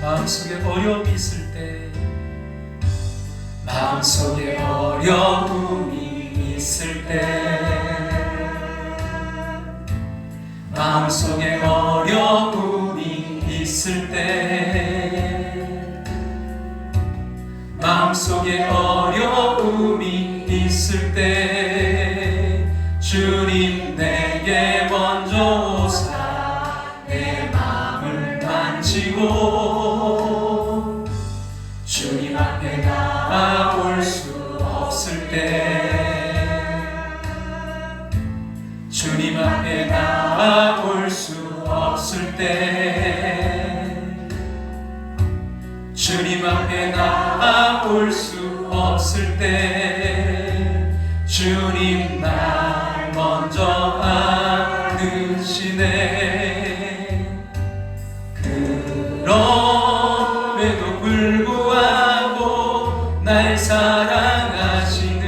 마음속에 어려움이 있을 때, 마음속에 어려움이 있을 때, 마음속에 어려움이 있을 때, 마음속에 어려움이 있을 때, 주님 내게 먼저 오사 내 마음을 만지고, 주님 앞에 나올 수 없을 때, 주님 앞에 나올 수 없을 때, 주님 앞에 나올 수 없을 때, 주님 날 먼저 안으시네. 그럼에도 불구하고 날 사랑하시는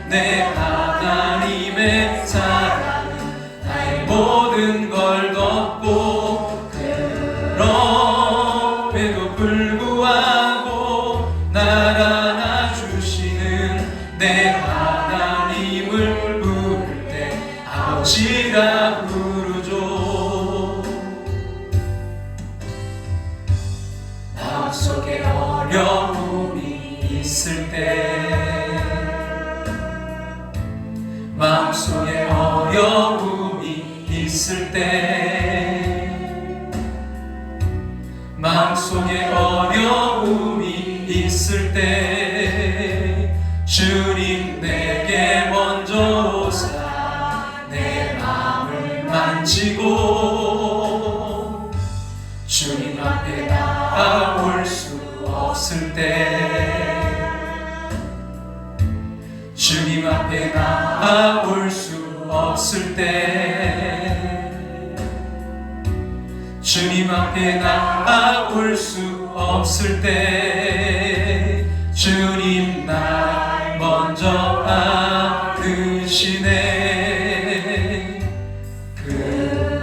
내 하나님의 사랑은 나의 모든 걸 덮고, 그럼에도 불구하고 날 안아주시는 내 하나님을 부를 때 아버지라 부르죠. 마음속에 어려움이 있을 때, 마음속에 어려움이 있을 때, 마음속에 어려움이 있을 때, 주님 내게 먼저 오사 내 마음을 만지고, 주님 앞에 나올 수 없을 때, 주님 앞에 나올 수 없을 때, 주님 앞에 나올 수 없을 때, 주님 날 먼저 안으시네.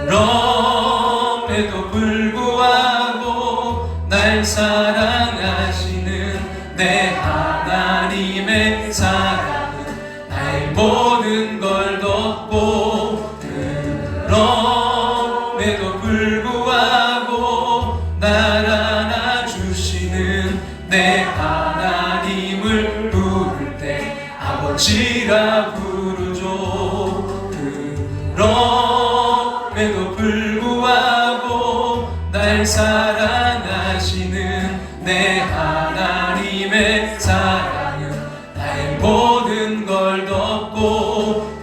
그럼에도 불구하고 날 사랑하시는 내 하나님의 사랑은 나의 모든 걸 덮고, 그럼에도 불구하고 날 안아주시는 내 하나님을 부를 때 아버지라 부르죠. 그럼에도 불구하고 날 사랑하시는 내 하나님의 사랑은 나의 모든 걸 덮고,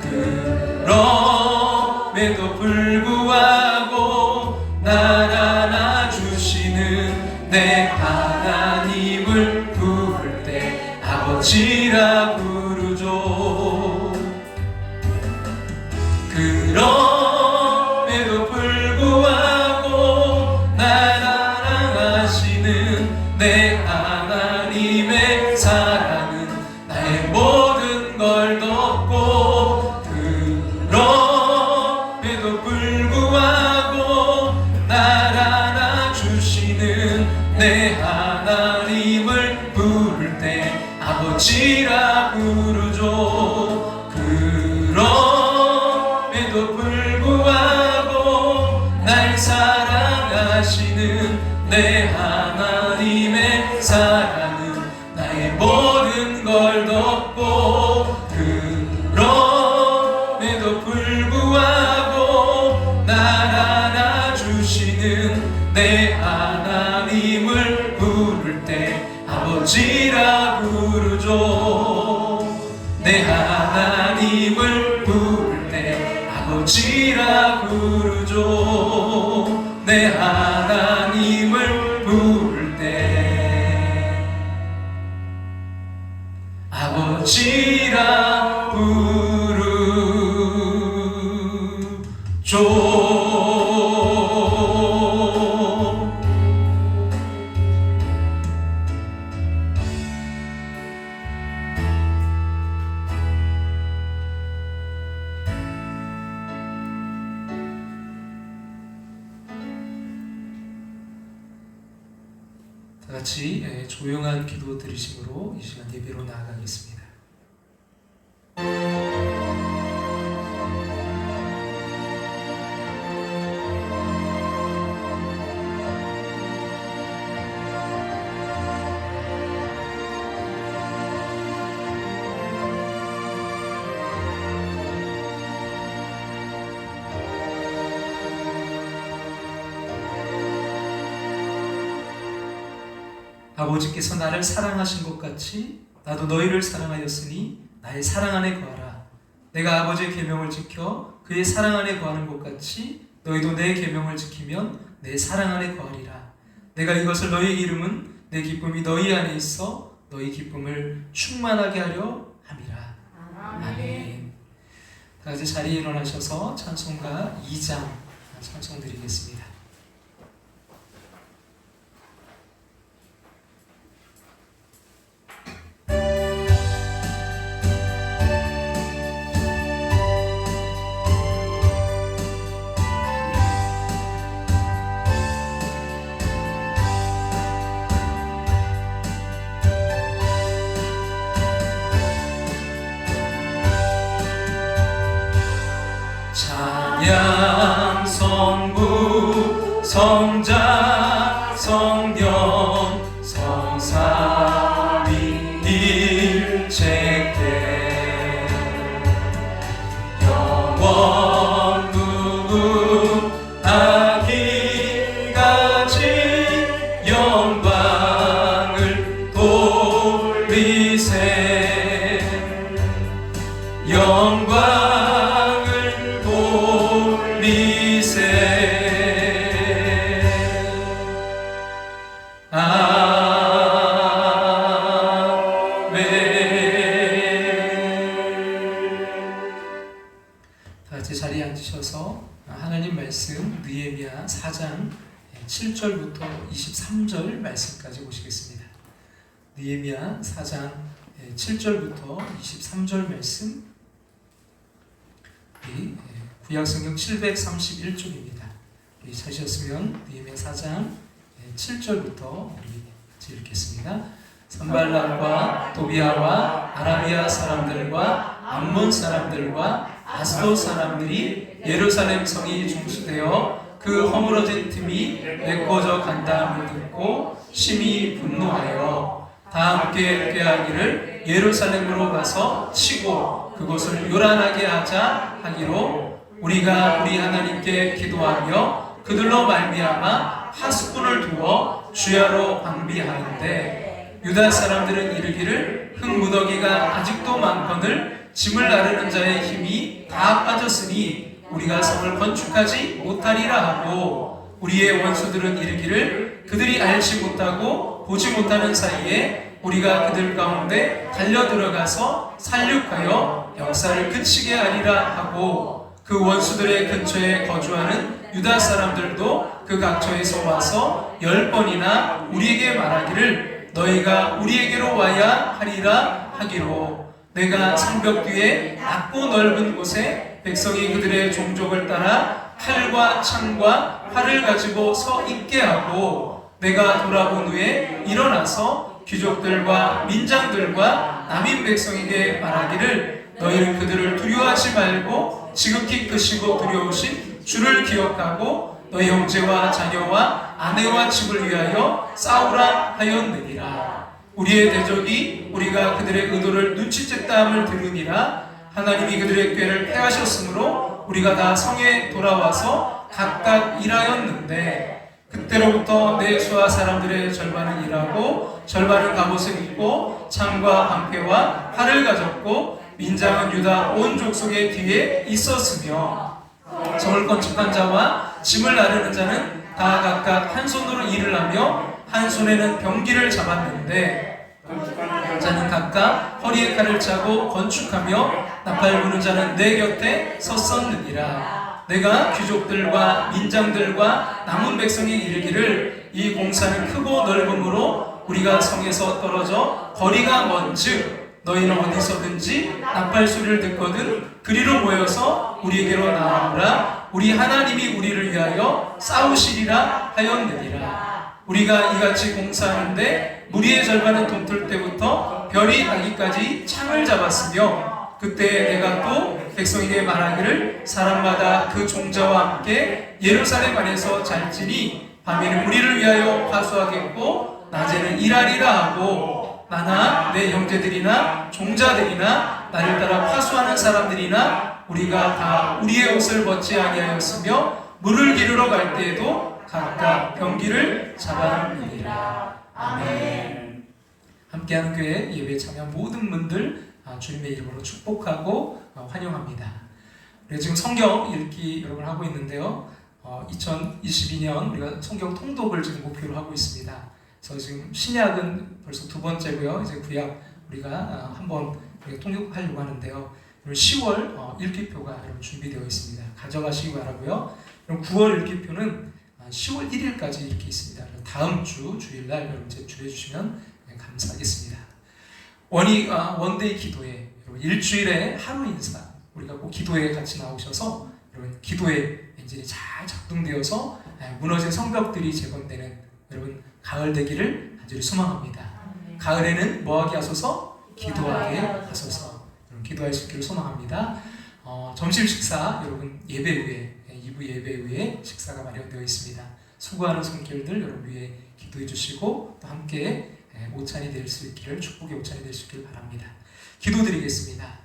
그럼에도 불구하고 날 안아주시는 내 하나님을 부를 때 아버지라 부르죠. 그럼에도 불구하고 날 사랑하시는 내 하나님의 사랑은 나의 모든 걸 덮고, 그럼에도 불구하고 날 안아주시는 내 하나님을 부를 때 아버지라 부르죠. 그럼에도 불구하고 날 사랑하시는 내 하나님의 사랑은 나의 모든 걸 덮고, 그럼에도 불구하고 날 안아주시는 내 하나님을 부를 때 아버지라 부르죠. 내 하나님을 부를 때 아버지라 부르죠. 내 하나님을 부를 때 아버지라 부르죠. 같이 조용한 기도 드리심으로 이 시간 예배로 나아가겠습니다. 아버지께서 나를 사랑하신 것 같이 나도 너희를 사랑하였으니 나의 사랑 안에 거하라. 내가 아버지의 계명을 지켜 그의 사랑 안에 거하는 것 같이 너희도 내 계명을 지키면 내 사랑 안에 거하리라. 내가 이것을 너희 이름은 내 기쁨이 너희 안에 있어 너희 기쁨을 충만하게 하려 함이라. 아멘. 다 같이 자리에 일어나셔서 찬송가 2장 찬송 드리겠습니다. 찬양 성부 성자 성령 성삼위 일체께 영원 무궁하기까지 영광을 돌리세. 영광을 돌리세. 다 같이 자리에 앉으셔서 하나님 말씀 느헤미야 4장 7절부터 23절 말씀까지 보시겠습니다. 느헤미야 4장 7절부터 23절 말씀, 구약성경 731쪽입니다. 찾으셨으면 느헤미야 4장 7절부터 같이 읽겠습니다. 산발락과 도비아와 아라비아 사람들과 암몬 사람들과 아스돗 사람들이 예루살렘 성이 중수되어 그 허물어진 틈이 메꿔져 간다함을 듣고 심히 분노하여 다 함께 꾀하기를 예루살렘으로 가서 치고 그곳을 요란하게 하자 하기로 우리가 우리 하나님께 기도하며 그들로 말미암아 파수꾼을 두어 주야로 방비하는데 유다 사람들은 이르기를 흙무더기가 아직도 많거늘 짐을 나르는 자의 힘이 다 빠졌으니 우리가 성을 건축하지 못하리라 하고 우리의 원수들은 이르기를 그들이 알지 못하고 보지 못하는 사이에 우리가 그들 가운데 달려들어가서 살육하여 역사를 그치게 하리라 하고 그 원수들의 근처에 거주하는 유다 사람들도 그 각처에서 와서 10번이나 우리에게 말하기를 너희가 우리에게로 와야 하리라 하기로 내가 성벽 뒤에 낮고 넓은 곳에 백성이 그들의 종족을 따라 칼과 창과 활을 가지고 서 있게 하고 내가 돌아본 후에 일어나서 귀족들과 민장들과 남인 백성에게 말하기를 너희는 그들을 두려워하지 말고 지극히 크시고 두려우신 주를 기억하고 너희 형제와 자녀와 아내와 집을 위하여 싸우라 하였느니라. 우리의 대적이 우리가 그들의 의도를 눈치챘다함을 들으니라. 하나님이 그들의 꾀를 패하셨으므로 우리가 다 성에 돌아와서 각각 일하였는데 그때로부터 내 수하 사람들의 절반은 일하고 절반은 갑옷을 입고 창과 방패와 활을 가졌고 민장은 유다 온 족속의 뒤에 있었으며 성을 건축한 자와 짐을 나르는 자는 다 각각 한 손으로 일을 하며 한 손에는 병기를 잡았는데 자는 각각 허리에 칼을 차고 건축하며 나팔 부는 자는 내 곁에 섰었느니라. 내가 귀족들과 민장들과 남은 백성이 이르기를 이 공사는 크고 넓음으로 우리가 성에서 떨어져 거리가 먼즉 너희는 어디서든지 나팔 소리를 듣거든 그리로 모여서 우리에게로 나아오라. 우리 하나님이 우리를 위하여 싸우시리라 하였느니라. 우리가 이같이 공사하는데 무리의 절반은 동틀 때부터 별이 나기까지 창을 잡았으며 그때 내가 또 백성에게 말하기를 사람마다 그 종자와 함께 예루살렘 안에서 잘지니 밤에는 우리를 위하여 화수하겠고 낮에는 일하리라 하고 나나 내 형제들이나 종자들이나 나를 따라 화수하는 사람들이나 우리가 다 우리의 옷을 벗지 아니하였으며 물을 기르러 갈 때에도 각각 병기를 잡아느니라. 아멘. 함께하는 교회 예배에 참여한 모든 분들 주님의 이름으로 축복하고 환영합니다. 우리가 지금 성경 읽기 여러분 하고 있는데요. 2022년 우리가 성경 통독을 지금 목표로 하고 있습니다. 그래서 지금 신약은 벌써 두 번째고요. 이제 구약 우리가 한번 통독하려고 하는데요. 10월 읽기표가 여러분 준비되어 있습니다. 가져가시기 바라고요. 그럼 9월 읽기표는 10월 1일까지 이렇게 있습니다. 다음 주 주일날 여러분 제출해 주시면 감사하겠습니다. 원데이 기도회 여러분 일주일에 하루 인사 우리가 꼭 기도회에 같이 나오셔서 여러분 기도회 엔진이 잘 작동되어서 무너진 성벽들이 재건되는 여러분 가을 되기를 간절히 소망합니다. 가을에는 뭐하게 하소서? 기도하게 하소서. 여러분 기도할 수 있기를 소망합니다. 점심 식사 여러분 예배 후에 2부 예배 후에 식사가 마련되어 있습니다. 수고하는 손길들 여러분 위해 기도해 주시고 또 함께 오찬이 될 수 있기를 축복의 오찬이 될 수 있기를 바랍니다. 기도드리겠습니다.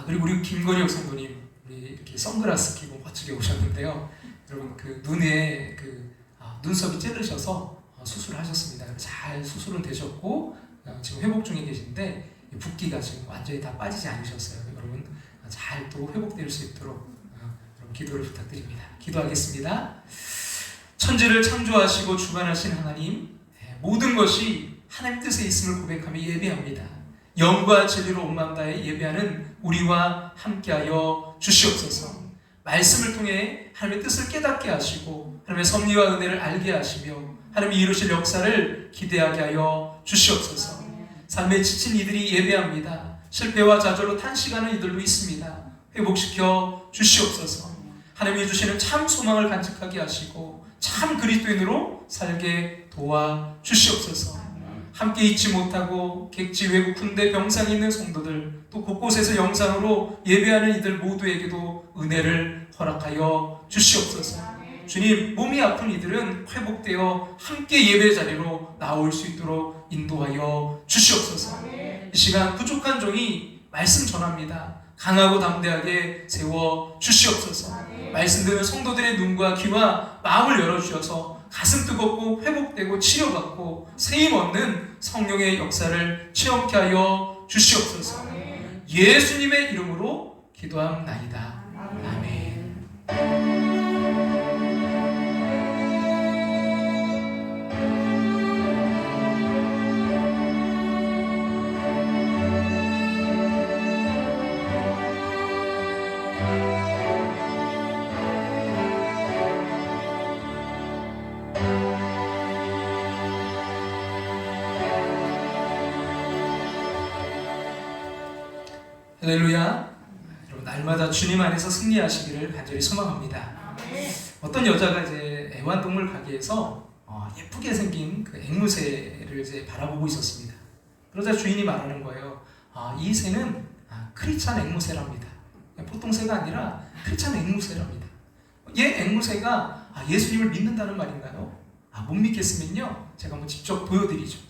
그리고 우리 김건희 성도님 우리 이렇게 선글라스 끼고 멋지게 오셨는데요. 여러분 그 눈에 눈썹이 찌르셔서 수술하셨습니다. 잘 수술은 되셨고 지금 회복 중에 계신데 붓기가 지금 완전히 다 빠지지 않으셨어요. 여러분 잘 또 회복될 수 있도록 여러분 기도를 부탁드립니다. 기도하겠습니다. 천지를 창조하시고 주관하신 하나님, 모든 것이 하나님 뜻에 있음을 고백하며 예배합니다. 영과 진리로 온 마음 다해 예배하는 우리와 함께하여 주시옵소서. 말씀을 통해 하나님의 뜻을 깨닫게 하시고 하나님의 섭리와 은혜를 알게 하시며 하나님이 이루실 역사를 기대하게 하여 주시옵소서. 삶에 지친 이들이 예배합니다. 실패와 좌절로 탄식하는 이들도 있습니다. 회복시켜 주시옵소서. 하나님이 주시는 참 소망을 간직하게 하시고 참 그리스도인으로 살게 도와 주시옵소서. 함께 있지 못하고 객지 외국 군대 병상에 있는 성도들 또 곳곳에서 영상으로 예배하는 이들 모두에게도 은혜를 허락하여 주시옵소서. 주님, 몸이 아픈 이들은 회복되어 함께 예배 자리로 나올 수 있도록 인도하여 주시옵소서. 이 시간 부족한 종이 말씀 전합니다. 강하고 담대하게 세워 주시옵소서. 말씀 듣는 성도들의 눈과 귀와 마음을 열어주셔서 가슴 뜨겁고 회복되고 치료받고 세임 얻는 성령의 역사를 체험케 하여 주시옵소서. 예수님의 이름으로 기도합나이다. 아멘. 할렐루야. 여러분 날마다 주님 안에서 승리하시기를 간절히 소망합니다. 어떤 여자가 이제 애완동물 가게에서 예쁘게 생긴 그 앵무새를 이제 바라보고 있었습니다. 그러자 주인이 말하는 거예요. 이 새는 크리스찬 앵무새랍니다. 보통 새가 아니라 크리스찬 앵무새랍니다. 얘 앵무새가 예수님을 믿는다는 말인가요? 못 믿겠으면요 제가 한번 직접 보여드리죠.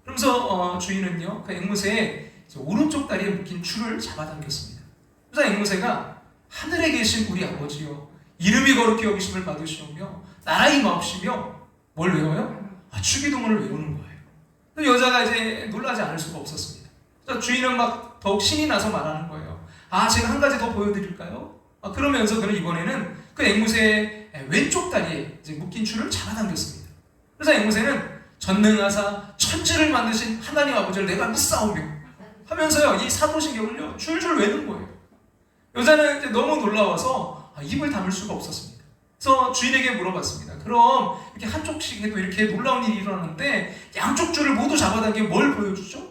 그러면서 주인은요 그 앵무새의 오른쪽 다리에 묶인 줄을 잡아당겼습니다. 그래서 앵무새가 하늘에 계신 우리 아버지여 이름이 거룩히 여기심을 받으시오며 나라의 마옵시며 뭘 외워요? 주기도문을 외우는 거예요. 여자가 이제 놀라지 않을 수가 없었습니다. 그래서 주인은 막 더욱 신이 나서 말하는 거예요. 제가 한 가지 더 보여드릴까요? 그러면서 그는 이번에는 그 앵무새의 왼쪽 다리에 이제 묶인 줄을 잡아당겼습니다. 그래서 앵무새는 전능하사 천지를 만드신 하나님 아버지를 내가 믿사오며 하면서요 이 사도신경을요 줄줄 외는 거예요. 여자는 이제 너무 놀라워서 입을 다물 수가 없었습니다. 그래서 주인에게 물어봤습니다. 그럼 이렇게 한쪽씩 해도 이렇게 놀라운 일이 일어나는데 양쪽 줄을 모두 잡아당기면 뭘 보여주죠?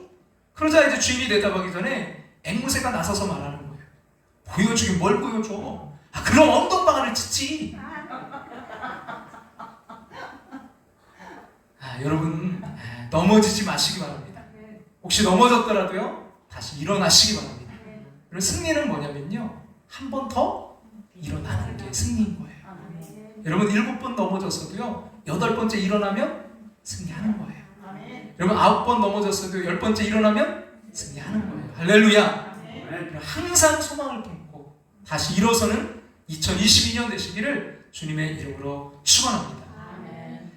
그러자 이제 주인이 대답하기 전에 앵무새가 나서서 말하는 거예요. 보여주긴 뭘 보여줘? 그럼 엉덩방아를 치지. 여러분 넘어지지 마시기 바랍니다. 혹시 넘어졌더라도요 다시 일어나시기 바랍니다. 그리고 승리는 뭐냐면요 한 번 더 일어나는 게 승리인 거예요. 여러분 7번 넘어졌어도요 8번째 일어나면 승리하는 거예요. 여러분 9번 넘어졌어도 10번째 일어나면 승리하는 거예요. 할렐루야. 항상 소망을 품고 다시 일어서는 2022년 되시기를 주님의 이름으로 축원합니다.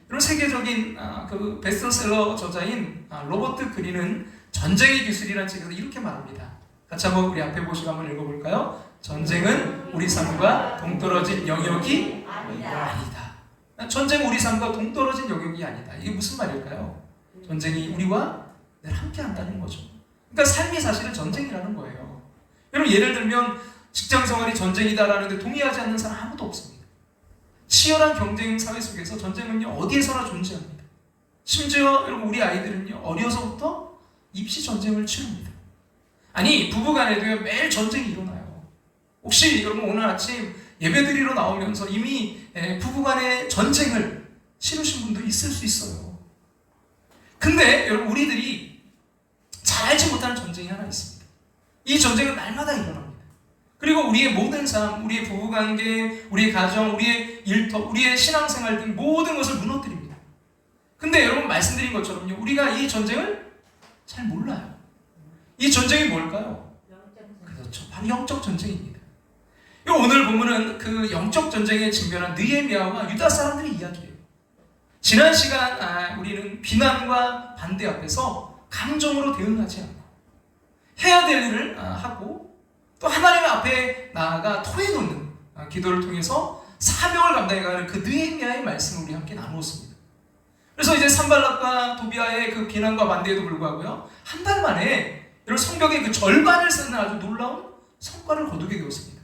여러분 세계적인 그 베스트셀러 저자인 로버트 그린은 전쟁의 기술이라는 책에서 이렇게 말합니다. 같이 한번 우리 앞에 보시고 한번 읽어볼까요? 전쟁은 우리 삶과 동떨어진 영역이 아니다. 전쟁은 우리 삶과 동떨어진 영역이 아니다. 이게 무슨 말일까요? 전쟁이 우리와 늘 함께 한다는 거죠. 그러니까 삶이 사실은 전쟁이라는 거예요. 여러분 예를 들면 직장 생활이 전쟁이다라는데 동의하지 않는 사람 아무도 없습니다. 치열한 경쟁 사회 속에서 전쟁은요 어디에서나 존재합니다. 심지어 여러분 우리 아이들은요 어려서부터 입시 전쟁을 치릅니다. 아니 부부간에도요 매일 전쟁이 일어나요. 혹시 여러분 오늘 아침 예배드리러 나오면서 이미 부부간의 전쟁을 치르신 분도 있을 수 있어요. 근데 여러분 우리들이 잘 알지 못하는 전쟁이 하나 있습니다. 이 전쟁은 날마다 일어납니다. 그리고 우리의 모든 삶, 우리의 부부관계, 우리의 가정, 우리의 일터, 우리의 신앙생활 등 모든 것을 무너뜨립니다. 근데 여러분 말씀드린 것처럼요 우리가 이 전쟁을 잘 몰라요. 이 전쟁이 뭘까요? 그렇죠. 바로 영적 전쟁입니다. 오늘 보면은 그 영적 전쟁에 직면한 느헤미야와 유다 사람들의 이야기예요. 지난 시간 우리는 비난과 반대 앞에서 감정으로 대응하지 않고 해야 될 일을 하고 또 하나님 앞에 나아가 토해놓는 기도를 통해서 사명을 감당해가는 그 느헤미야의 말씀을 우리 함께 나누었습니다. 그래서 이제 산발락과 도비아의 그 비난과 반대에도 불구하고요 한 달 만에 이런 성경의 그 절반을 쓰는 아주 놀라운 성과를 거두게 되었습니다.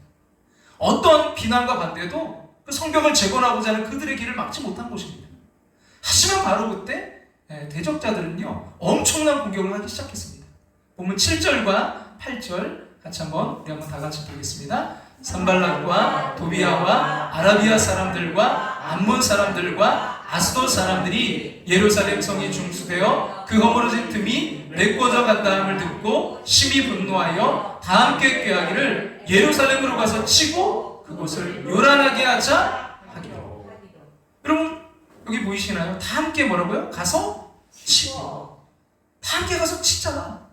어떤 비난과 반대도 그 성경을 재건하고자 하는 그들의 길을 막지 못한 것입니다. 하지만 바로 그때 대적자들은요 엄청난 공격을 하기 시작했습니다. 보면 7절과 8절 같이 우리 한번 다 같이 보겠습니다. 산발락과 도비아와 아라비아 사람들과 암몬 사람들과 아스돗 사람들이 예루살렘 성이 중수되어 그 허물어진 틈이 메꿔져 간다함을 듣고 심히 분노하여 다 함께 꾀하기를 예루살렘으로 가서 치고 그곳을 요란하게 하자 하기로. 여러분 여기 보이시나요? 다 함께 뭐라고요? 가서 치고. 다 함께 가서 치잖아.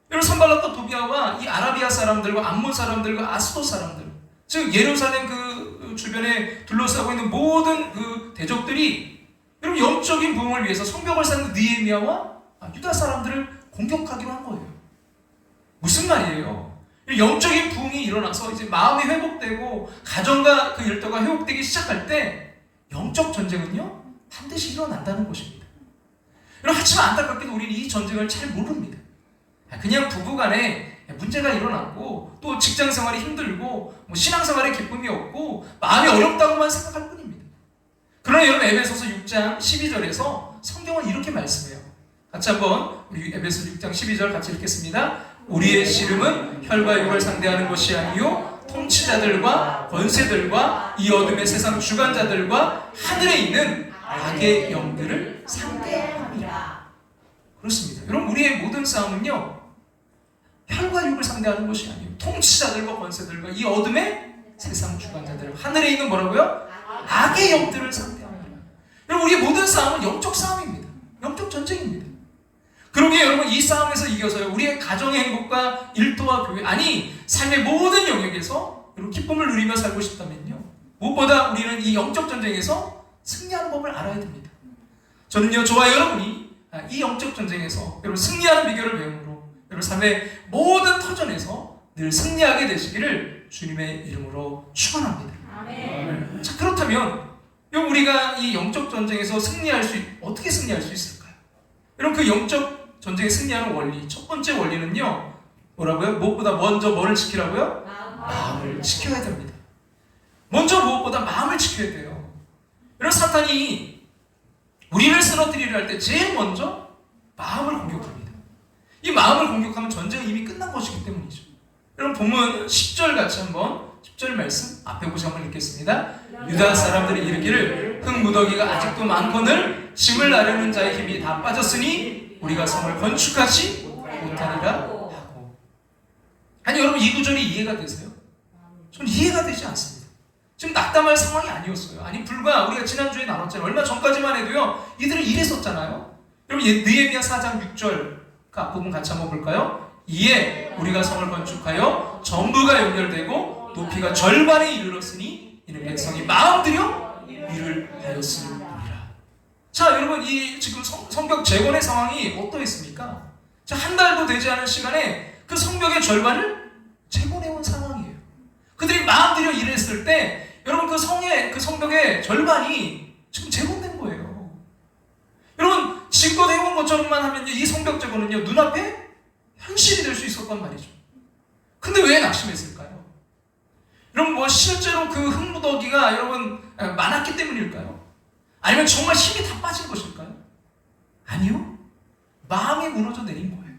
여러분 산발락과 도비아와 이 아라비아 사람들과 암몬 사람들과 아스돗 사람들, 즉 예루살렘 그 주변에 둘러싸고 있는 모든 그 대적들이 여러분 영적인 부흥을 위해서 성벽을 쌓는 느헤미야와 유다 사람들을 공격하기로 한 거예요. 무슨 말이에요? 영적인 부흥이 일어나서 이제 마음이 회복되고 가정과 그 일터가 회복되기 시작할 때 영적 전쟁은요 반드시 일어난다는 것입니다. 여러분 하지만 안타깝게도 우리는 이 전쟁을 잘 모릅니다. 그냥 부부간에 문제가 일어났고 또 직장생활이 힘들고 뭐 신앙생활에 기쁨이 없고 마음이 어렵다고만 생각할 뿐입니다. 그러나 여러분 에베소서 6장 12절에서 성경은 이렇게 말씀해요. 같이 우리 에베소 6장 12절 같이 읽겠습니다. 우리의 씨름은 혈과 육을 상대하는 것이 아니요 통치자들과 권세들과 이 어둠의 세상 주관자들과 하늘에 있는 악의 영들을 상대함이라. 그렇습니다. 여러분 우리의 모든 싸움은요 혈과 육을 상대하는 것이 아니에요. 통치자들과 권세들과 이 어둠의 세상 주관자들, 하늘에 있는 뭐라고요? 악의 영들을 상대합니다. 여러분 우리의 모든 싸움은 영적 싸움입니다. 영적 전쟁입니다. 그러기에 여러분 이 싸움에서 이겨서요 우리의 가정의 행복과 일터와 교회, 아니 삶의 모든 영역에서 여러분 기쁨을 누리며 살고 싶다면요 무엇보다 우리는 이 영적 전쟁에서 승리하는 법을 알아야 됩니다. 저는요 저와 여러분이 이 영적 전쟁에서 여러분 승리하는 비결을 배움으로 여러분 삶의 모든 터전에서 늘 승리하게 되시기를 주님의 이름으로 축원합니다. 아멘. 자 그렇다면 우리가 이 영적 전쟁에서 어떻게 승리할 수 있을까요? 여러분 그 영적 전쟁에 승리하는 원리, 첫 번째 원리는요 뭐라고요? 무엇보다 먼저 뭐를 지키라고요? 마음을 지켜야 됩니다. 먼저 무엇보다 마음을 지켜야 돼요. 여러분 사탄이 우리를 쓰러뜨리려 할 때 제일 먼저 마음을 공격합니다. 이 마음을 공격하면 전쟁은 이미 끝난 것이기 때문이죠. 여러분 본문 10절 같이 한번 10절 말씀 앞에 보시 한번 읽겠습니다. 유다 사람들이 이르기를 흙무더기가 아직도 많거늘 짐을 나르는 자의 힘이 다 빠졌으니 우리가 성을 건축하지 못하리라 하고. 아니 여러분, 이 구절이 이해가 되세요? 전 이해가 되지 않습니다. 지금 낙담할 상황이 아니었어요. 아니 불과 우리가 지난주에 나눴잖아요. 얼마 전까지만 해도요 이들은 이랬었잖아요. 여러분 느헤미야 4장 6절 그 앞부분 같이 한번 볼까요? 이에 우리가 성을 건축하여 전부가 연결되고 높이가 절반에 이르렀으니 이는 백성이 마음들여 일을 하였으리라. 자 여러분, 이 지금 성벽 재건의 상황이 어떠했습니까? 자, 한 달도 되지 않은 시간에 그 성벽의 절반을 재건해온 상황이에요. 그들이 마음들여 일했을 때 여러분 그 성벽의 절반이 지금 재건된 거예요. 여러분 지금껏 해온 것처럼만 하면 이 성벽 재건은요 눈앞에 현실이 될 수 있었단 말이죠. 근데 왜 낙심했을까요? 여러분 뭐 실제로 그 흙무더기가 여러분 많았기 때문일까요? 아니면 정말 힘이 다 빠진 것일까요? 아니요. 마음이 무너져 내린 거예요.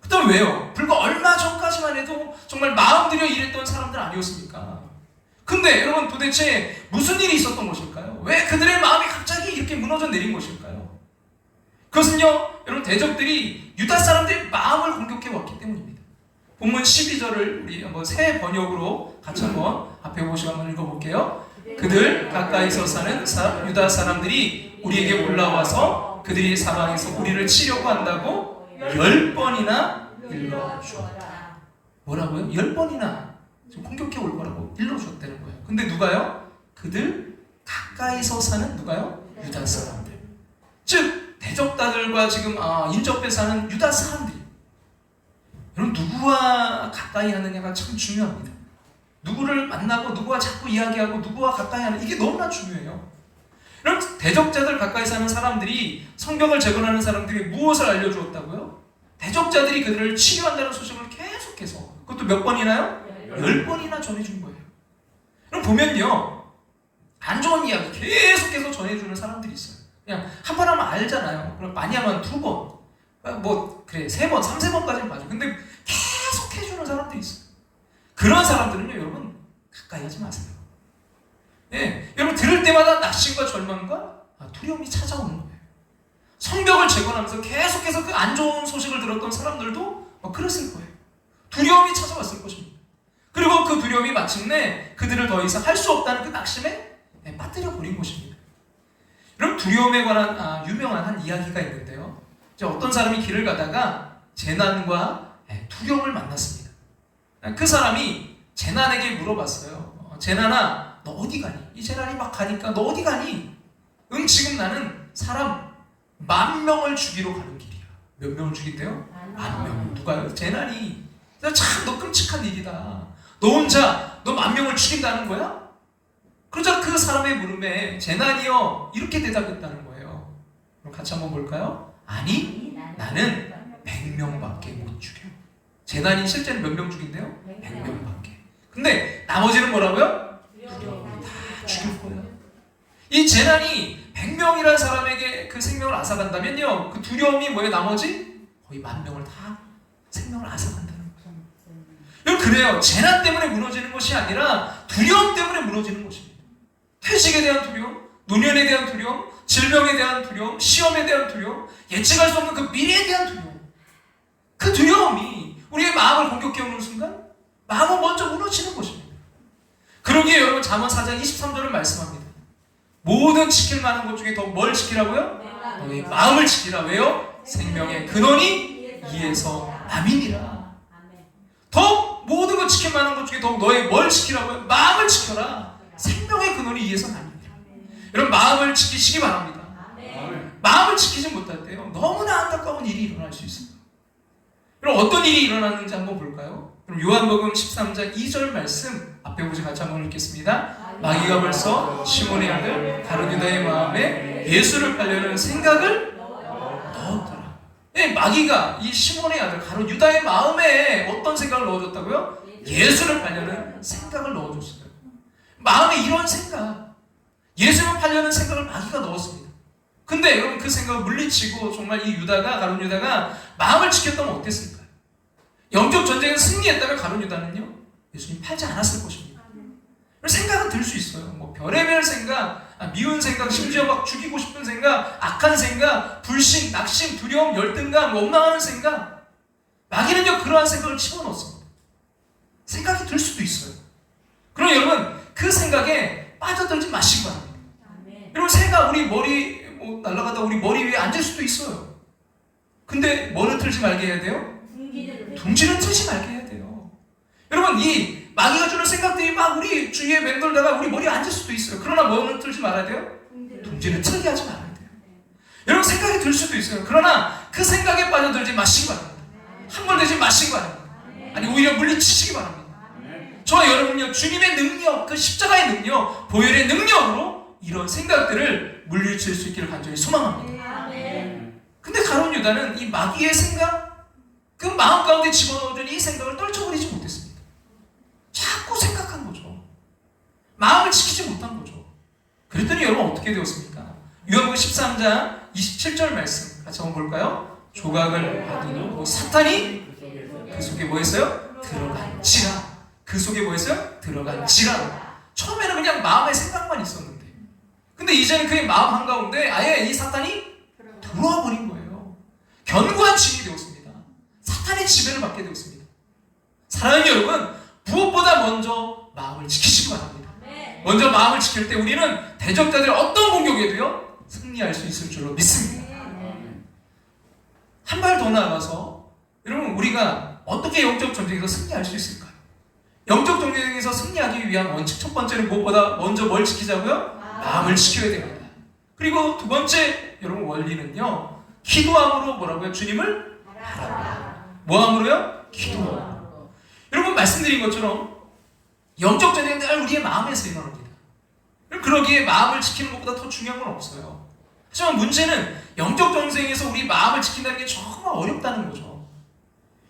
그다음 왜요? 불과 얼마 전까지만 해도 정말 마음들여 일했던 사람들 아니었습니까? 근데 여러분 도대체 무슨 일이 있었던 것일까요? 왜 그들의 마음이 갑자기 이렇게 무너져 내린 것일까요? 그것은요 여러분 대적들이 유다 사람들의 마음을 공격해 왔기 때문입니다. 본문 12절을 우리 한번 새 번역으로 같이 한번 앞에 보시고 한번 읽어볼게요. 그들 가까이서 사는 유다 사람들이 우리에게 올라와서 그들이 사방에서 우리를 치려고 한다고 10번이나 일러주었다. 뭐라고요? 10번이나 공격해 올 거라고 일러주었다는 거예요. 근데 누가요? 그들 가까이서 사는 누가요? 유다 사람들. 즉 대적자들과 지금 인접해 사는 유다 사람들이. 여러분 누구와 가까이 하느냐가 참 중요합니다. 누구를 만나고 누구와 자꾸 이야기하고 누구와 가까이 하는 이게 너무나 중요해요. 여러분 대적자들 가까이 사는 사람들이 성벽을 재건하는 사람들이 무엇을 알려주었다고요? 대적자들이 그들을 치료한다는 소식을 계속해서 그것도 몇 번이나요? 10번이나 전해준 거예요. 그럼 보면요 안 좋은 이야기 계속해서 전해주는 사람들이 있어요. 그냥 한 번 하면 알잖아요. 그럼 많이 하면 2번 뭐 그래 3번 3-4번까지는 봐줘. 근데 계속 해주는 사람들이 있어요. 그런 사람들은요 여러분 가까이 하지 마세요. 예, 여러분 들을 때마다 낙심과 절망과 두려움이 찾아오는 거예요. 성벽을 재건하면서 계속해서 그 안 좋은 소식을 들었던 사람들도 그랬을 거예요. 두려움이 찾아왔을 것입니다. 그리고 그 두려움이 마침내 그들을 더 이상 할 수 없다는 그 낙심에 빠뜨려 버린 것입니다. 여러분 두려움에 관한 유명한 한 이야기가 있는데요. 어떤 사람이 길을 가다가 재난과 두려움을 만났습니다. 그 사람이 재난에게 물어봤어요. 재난아 너 어디 가니? 이 재난이 막 가니까 너 어디 가니? 지금 나는 사람 10,000명을 죽이러 가는 길이야. 몇 명을 죽인대요? 10,000명. 누가요? 재난이. 참 너 끔찍한 일이다. 너 혼자 너 10,000명을 죽인다는 거야? 그러자 그 사람의 물음에 재난이요 이렇게 대답했다는 거예요. 그럼 같이 한번 볼까요? 아니 나는 100명밖에 못 죽여. 재난이 실제는 몇 명 죽인대요? 100명밖에. 근데 나머지는 뭐라고요? 두려움이 다 죽일 거예요. 이 재난이 100명이라는 사람에게 그 생명을 앗아간다면요 그 두려움이 뭐예요? 나머지 거의 10,000명을 다 생명을 앗아간다는 거예요. 여러분 그래요. 재난 때문에 무너지는 것이 아니라 두려움 때문에 무너지는 것입니다. 퇴직에 대한 두려움, 노년에 대한 두려움, 질병에 대한 두려움, 시험에 대한 두려움, 예측할 수 없는 그 미래에 대한 두려움. 그 두려움이 우리의 마음을 공격해오는 순간 마음은 먼저 무너지는 것입니다. 그러기에 여러분 잠언 4장 23절을 말씀합니다. 모든 지킬 만한 것 중에 더 뭘 지키라고요? 너의 마음을 지키라. 왜요? 생명의 근원이 이에서 남이니라. 더 모든 것 지킬 만한 것 중에 더 너의 뭘 지키라고요? 마음을 지켜라. 생명의 근원이 이에서 남이니라. 여러분 마음을 지키시기 바랍니다. 마음을 지키지 못할 때요 너무나 안타까운 일이 일어날 수 있습니다. 그럼 어떤 일이 일어났는지 한번 볼까요? 그럼 요한복음 13장 2절 말씀 앞에 보시 같이 한번 읽겠습니다. 마귀가 벌써 시몬의 아들 가룟 유다의 마음에 예수를 팔려는 생각을 넣었더라. 마귀가 이 시몬의 아들 가룟 유다의 마음에 어떤 생각을 넣어줬다고요? 예수를 팔려는 생각을 넣어줬어요. 마음에 이런 생각, 예수를 팔려는 생각을 마귀가 넣었습니다. 근데 여러분 그 생각을 물리치고 정말 이 가룟 유다가 마음을 지켰다면 어땠을까요? 영적 전쟁에서 승리했다면 가룟 유다는요 예수님 팔지 않았을 것입니다. 들 수 있어요. 뭐 별의별 생각, 미운 생각, 심지어 막 죽이고 싶은 생각, 악한 생각, 불신, 낙심, 두려움, 열등감, 원망하는 생각. 마귀는요 그러한 생각을 집어넣습니다. 생각이 들 수도 있어요. 그럼 여러분 그 생각에 빠져들지 마시기 바랍니다. 여러분 새가 우리 머리 날아가다 우리 머리 위에 앉을 수도 있어요. 근데 뭐를 틀지 말게 해야 돼요? 둥지를 틀지 말게 해야 돼요. 여러분 이 마귀가 주는 생각들이 막 우리 주위에 맴돌다가 우리 머리에 앉을 수도 있어요. 그러나 뭐를 틀지 말아야 돼요? 둥지를 틀게 하지 말아야 돼요. 여러분 생각이 들 수도 있어요. 그러나 그 생각에 빠져들지 마시기 바랍니다. 함몰되지 마시기 바랍니다. 아니 오히려 물리치시기 바랍니다. 저와 여러분요 주님의 능력, 그 십자가의 능력, 보혈의 능력으로 이런 생각들을 물리칠 수 있기를 간절히 소망합니다. 근데 가룟 유다는 이 마귀의 생각, 그 마음 가운데 집어넣어준 이 생각을 떨쳐버리지 못했습니다. 자꾸 생각한 거죠. 마음을 지키지 못한 거죠. 그랬더니 여러분 어떻게 되었습니까? 요한복음 13장 27절 말씀 같이 한번 볼까요? 조각을 받은 사탄이 그 속에 뭐 했어요? 들어간지라. 그 속에 뭐 했어요? 들어간지라. 처음에는 그냥 마음의 생각만 있었는데 근데 이제는 그의 마음 한가운데 아예 이 사탄이 들어와 버린 거예요. 견고한 짐이 되었습니다. 사탄의 지배를 받게 되었습니다. 사랑하는 여러분, 무엇보다 먼저 마음을 지키시기 바랍니다. 먼저 마음을 지킬 때 우리는 대적자들의 어떤 공격에도요 승리할 수 있을 줄로 믿습니다. 한 발 더 나아가서 여러분 우리가 어떻게 영적 전쟁에서 승리할 수 있을까요? 영적 전쟁에서 승리하기 위한 원칙 첫 번째는 무엇보다 먼저 뭘 지키자고요? 마음을 지켜야 됩니다. 그리고 두 번째 여러분 원리는요 기도함으로 뭐라고요? 주님을 바라보라. 뭐함으로요? 기도함으로. 여러분 말씀드린 것처럼 영적 전쟁은 늘 우리의 마음에서 일어납니다. 그러기에 마음을 지키는 것보다 더 중요한 건 없어요. 하지만 문제는 영적 전쟁에서 우리 마음을 지킨다는 게 정말 어렵다는 거죠.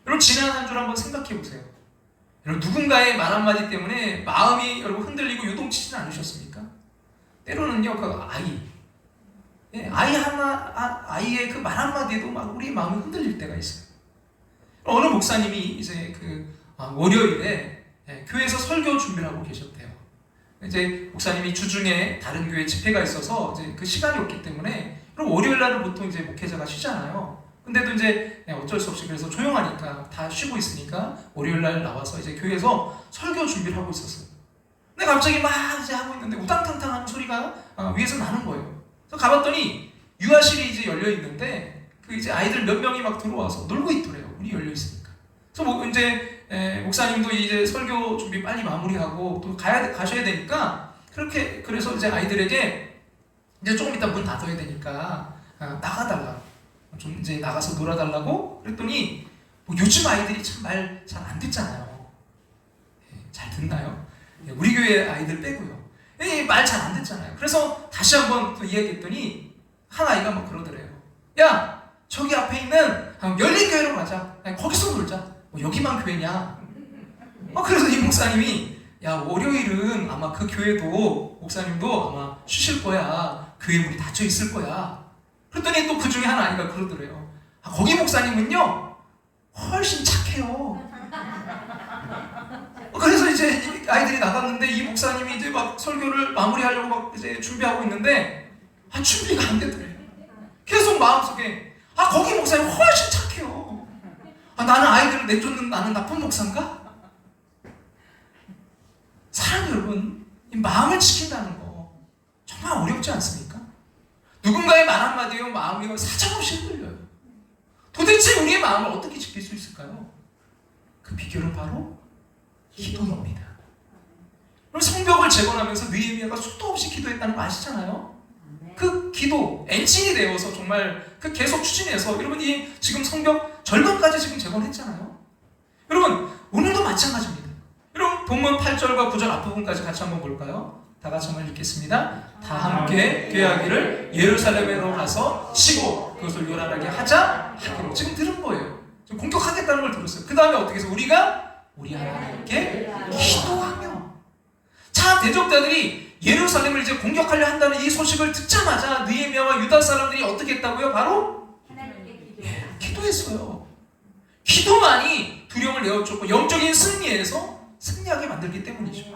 여러분 지난 한 주를 한번 생각해 보세요. 여러분 누군가의 말 한마디 때문에 마음이 여러분 흔들리고 요동치지는 않으셨습니까? 때로는요 그 아이의 그 말 한마디에도 막 우리 마음이 흔들릴 때가 있어요. 어느 목사님이 이제 월요일에 교회에서 설교 준비를 하고 계셨대요. 이제 목사님이 주중에 다른 교회 집회가 있어서 이제 그 시간이 없기 때문에 그럼 월요일 날은 보통 이제 목회자가 쉬잖아요. 근데도 이제 어쩔 수 없이 그래서 조용하니까 다 쉬고 있으니까 월요일 날 나와서 이제 교회에서 설교 준비를 하고 있었어요. 근데 갑자기 막 이제 하고 있는데 우당탕탕 하는 소리가 위에서 나는 거예요. 그래서 가봤더니 유아실이 이제 열려 있는데 그 이제 아이들 몇 명이 막 들어와서 놀고 있더래요. 문이 열려 있으니까. 그래서 뭐 이제 목사님도 이제 설교 준비 빨리 마무리하고 또 가셔야 되니까 그래서 이제 아이들에게 이제 조금 이따 문 닫아야 되니까 나가달라. 좀 이제 나가서 놀아달라고 그랬더니 뭐 요즘 아이들이 참 말 잘 안 듣잖아요. 잘 듣나요? 우리 교회 아이들 빼고요. 말 잘 안 듣잖아요. 그래서 다시 한번 또 이야기했더니 한 아이가 막 그러더래요. 야 저기 앞에 있는 열린교회로 가자. 거기서 놀자. 뭐 여기만 교회냐? 그래서 이 목사님이 야 월요일은 아마 그 교회도 목사님도 아마 쉬실 거야. 교회 문이 닫혀 있을 거야. 그랬더니 또 그 중에 한 아이가 그러더래요. 거기 목사님은요 훨씬 착해요. 그래서 이제 아이들이 나갔는데 이 목사님이 이제 막 설교를 마무리하려고 막 이제 준비하고 있는데 준비가 안 되더래요. 계속 마음속에 거기 목사님 훨씬 착해요. 나는 아이들을 내쫓는 나는 나쁜 목사인가? 사랑하는 여러분, 이 마음을 지킨다는 거 정말 어렵지 않습니까? 누군가의 말 한마디에 마음이 사정없이 흔들려요. 도대체 우리의 마음을 어떻게 지킬 수 있을까요? 그 비결은 바로 기도입니다. 성벽을 재건하면서 느헤미야가 수도 없이 기도했다는 거 아시잖아요? 그 기도, 엔진이 되어서 정말 그 계속 추진해서 여러분 이 지금 성벽 절반까지 지금 재건했잖아요. 여러분 오늘도 마찬가지입니다. 여러분 본문 8절과 9절 앞부분까지 같이 한번 볼까요? 다 같이 한번 읽겠습니다. 다 함께 계약기를 예루살렘으로 가서 치고 그것을 요란하게 하자 하기로. 지금 들은 거예요. 지금 공격하겠다는 걸 들었어요. 그 다음에 어떻게 해서 우리가 우리 하나님께 기도하며. 자, 대적자들이 예루살렘을 이제 공격하려 한다는 이 소식을 듣자마자 느헤미야와 유다 사람들이 어떻게 했다고요? 바로 기도했어요. 기도만이 두려움을 내어줬고 영적인 승리에서 승리하게 만들기 때문이죠.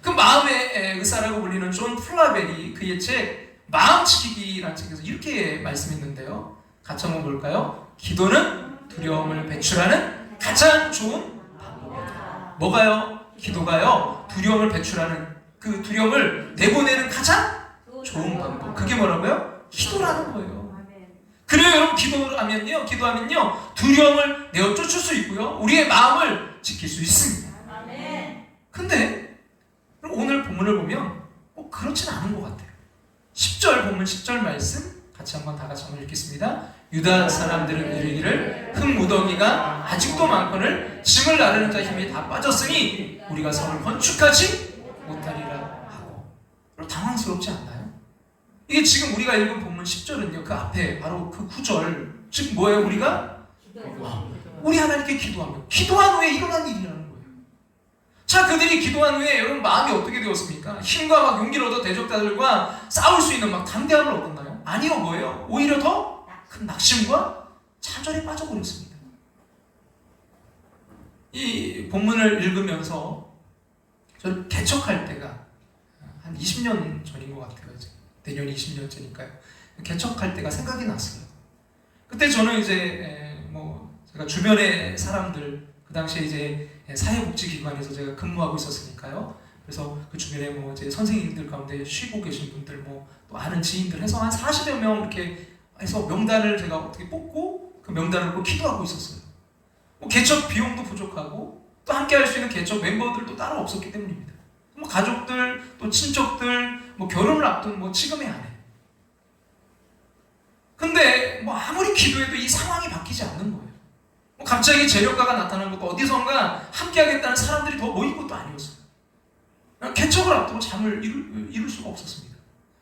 그 마음의 의사라고 불리는 존 플라벨이 그의 책 마음지키기라는 책에서 이렇게 말씀했는데요. 같이 한번 볼까요? 기도는 두려움을 배출하는 가장 좋은 방법이다. 뭐가요? 기도가요, 두려움을 배출하는, 그 두려움을 내보내는 가장 좋은 방법. 그게 뭐라고요? 기도라는 거예요. 그래요, 여러분. 기도하면요 두려움을 내어 쫓을 수 있고요, 우리의 마음을 지킬 수 있습니다. 근데 오늘 본문을 보면 그렇진 않은 것 같아요. 10절 본문 10절 말씀 같이 한번 읽겠습니다. 유다 사람들은 이르기를 흙무더기가 아직도 많거늘 짐을 나르는 자 힘이 다 빠졌으니 우리가 성을 건축하지 못하리라 하고. 당황스럽지 않나요? 이게 지금 우리가 읽은 본문 10절은요, 그 앞에 바로 그 9절, 즉 뭐예요? 우리 하나님께 기도한 후에 일어난 일이라는 거예요. 자, 그들이 기도한 후에 여러분 마음이 어떻게 되었습니까? 힘과 막 용기를 얻어 대적자들과 싸울 수 있는 막 담대함을 얻었나요? 아니요, 뭐예요? 오히려 더 큰 낙심과 좌절에 빠져버렸습니다. 이 본문을 읽으면서 저는 개척할 때가 한 20년 전인 것 같아요. 내년이 20년 전이니까요. 개척할 때가 생각이 났어요. 그때 저는 이제 제가 주변의 사람들, 그 당시에 이제 사회복지기관에서 제가 근무하고 있었으니까요. 그래서 그 주변에 이제 선생님들 가운데 쉬고 계신 분들, 또 아는 지인들 해서 한 40여 명 이렇게 해서 명단을 제가 어떻게 뽑고 그 명단을 꼭 기도하고 있었어요. 개척 비용도 부족하고 또 함께 할 수 있는 개척 멤버들도 따로 없었기 때문입니다. 가족들, 또 친척들, 결혼을 앞둔 지금의 아내. 근데 아무리 기도해도 이 상황이 바뀌지 않는 거예요. 갑자기 재력가가 나타난 것도 어디선가 함께하겠다는 사람들이 더 모인 것도 아니었어요. 개척을 앞두고 잠을 이룰 수가 없었습니다.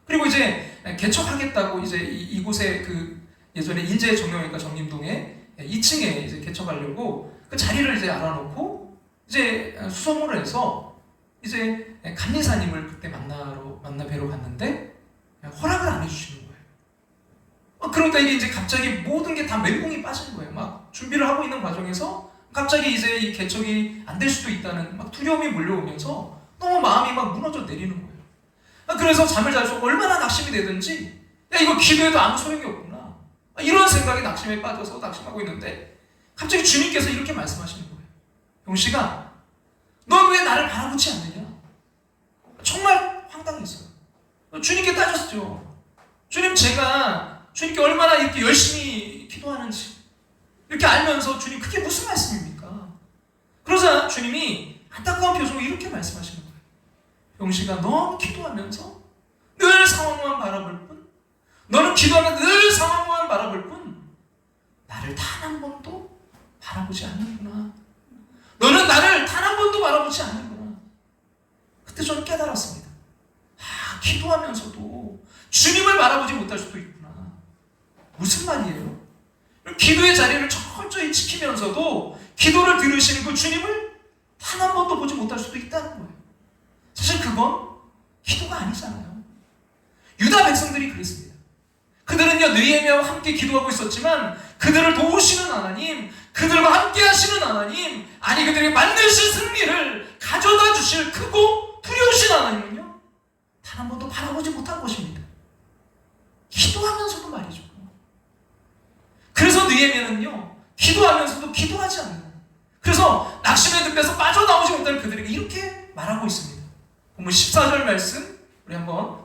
그리고 이제 개척하겠다고 이제 이곳에 그 예전에 인재정형외과 정림동에 2층에 이제 개척하려고 그 자리를 이제 알아놓고 이제 수소문을 해서 이제 감리사님을 그때 만나 뵈러 갔는데 허락을 안 해주시는 거예요. 그러니까 이게 이제 갑자기 모든 게 다 멘붕이 빠진 거예요. 막 준비를 하고 있는 과정에서 갑자기 이제 이 개척이 안 될 수도 있다는 막 두려움이 몰려오면서 너무 마음이 막 무너져 내리는 거예요. 그래서 잠을 잘 수 없고 얼마나 낙심이 되든지, 야, 이거 기도해도 아무 소용이 없구나, 이런 생각에 낙심에 빠져서 낙심하고 있는데 갑자기 주님께서 이렇게 말씀하시는 거예요. 용식아, 넌 왜 나를 바라보지 않느냐? 정말 황당했어요. 주님께 따졌죠. 주님, 제가 주님께 얼마나 이렇게 열심히 기도하는지 이렇게 알면서 주님, 그게 무슨 말씀입니까? 그러자 주님이 안타까운 표정으로 이렇게 말씀하시는 거예요. 용식아, 넌 기도하면서 늘 상황만 바라볼 뿐, 너는 기도하면 늘 상황만 바라볼 뿐 나를 단 한 번도 바라보지 않는구나. 너는 나를 단 한 번도 바라보지 않는구나. 그때 저는 깨달았습니다. 기도하면서도 주님을 바라보지 못할 수도 있구나. 무슨 말이에요? 기도의 자리를 철저히 지키면서도 기도를 들으시는 그 주님을 단 한 번도 보지 못할 수도 있다는 거예요. 사실 그건 기도가 아니잖아요. 유다 백성들이 그랬습니다. 그들은요, 느헤미야와 함께 기도하고 있었지만 그들을 도우시는 하나님, 그들과 함께 하시는 하나님, 아니 그들에게 만드신 승리를 가져다 주실 크고 두려우신 하나님은요, 단 한 번도 바라보지 못한 것입니다. 기도하면서도 말이죠. 그래서 느헤미야는요, 기도하면서도 기도하지 않는 거예요. 그래서 낙심의 늪에서 빠져나오지 못하는 그들에게 이렇게 말하고 있습니다. 본문 14절 말씀 우리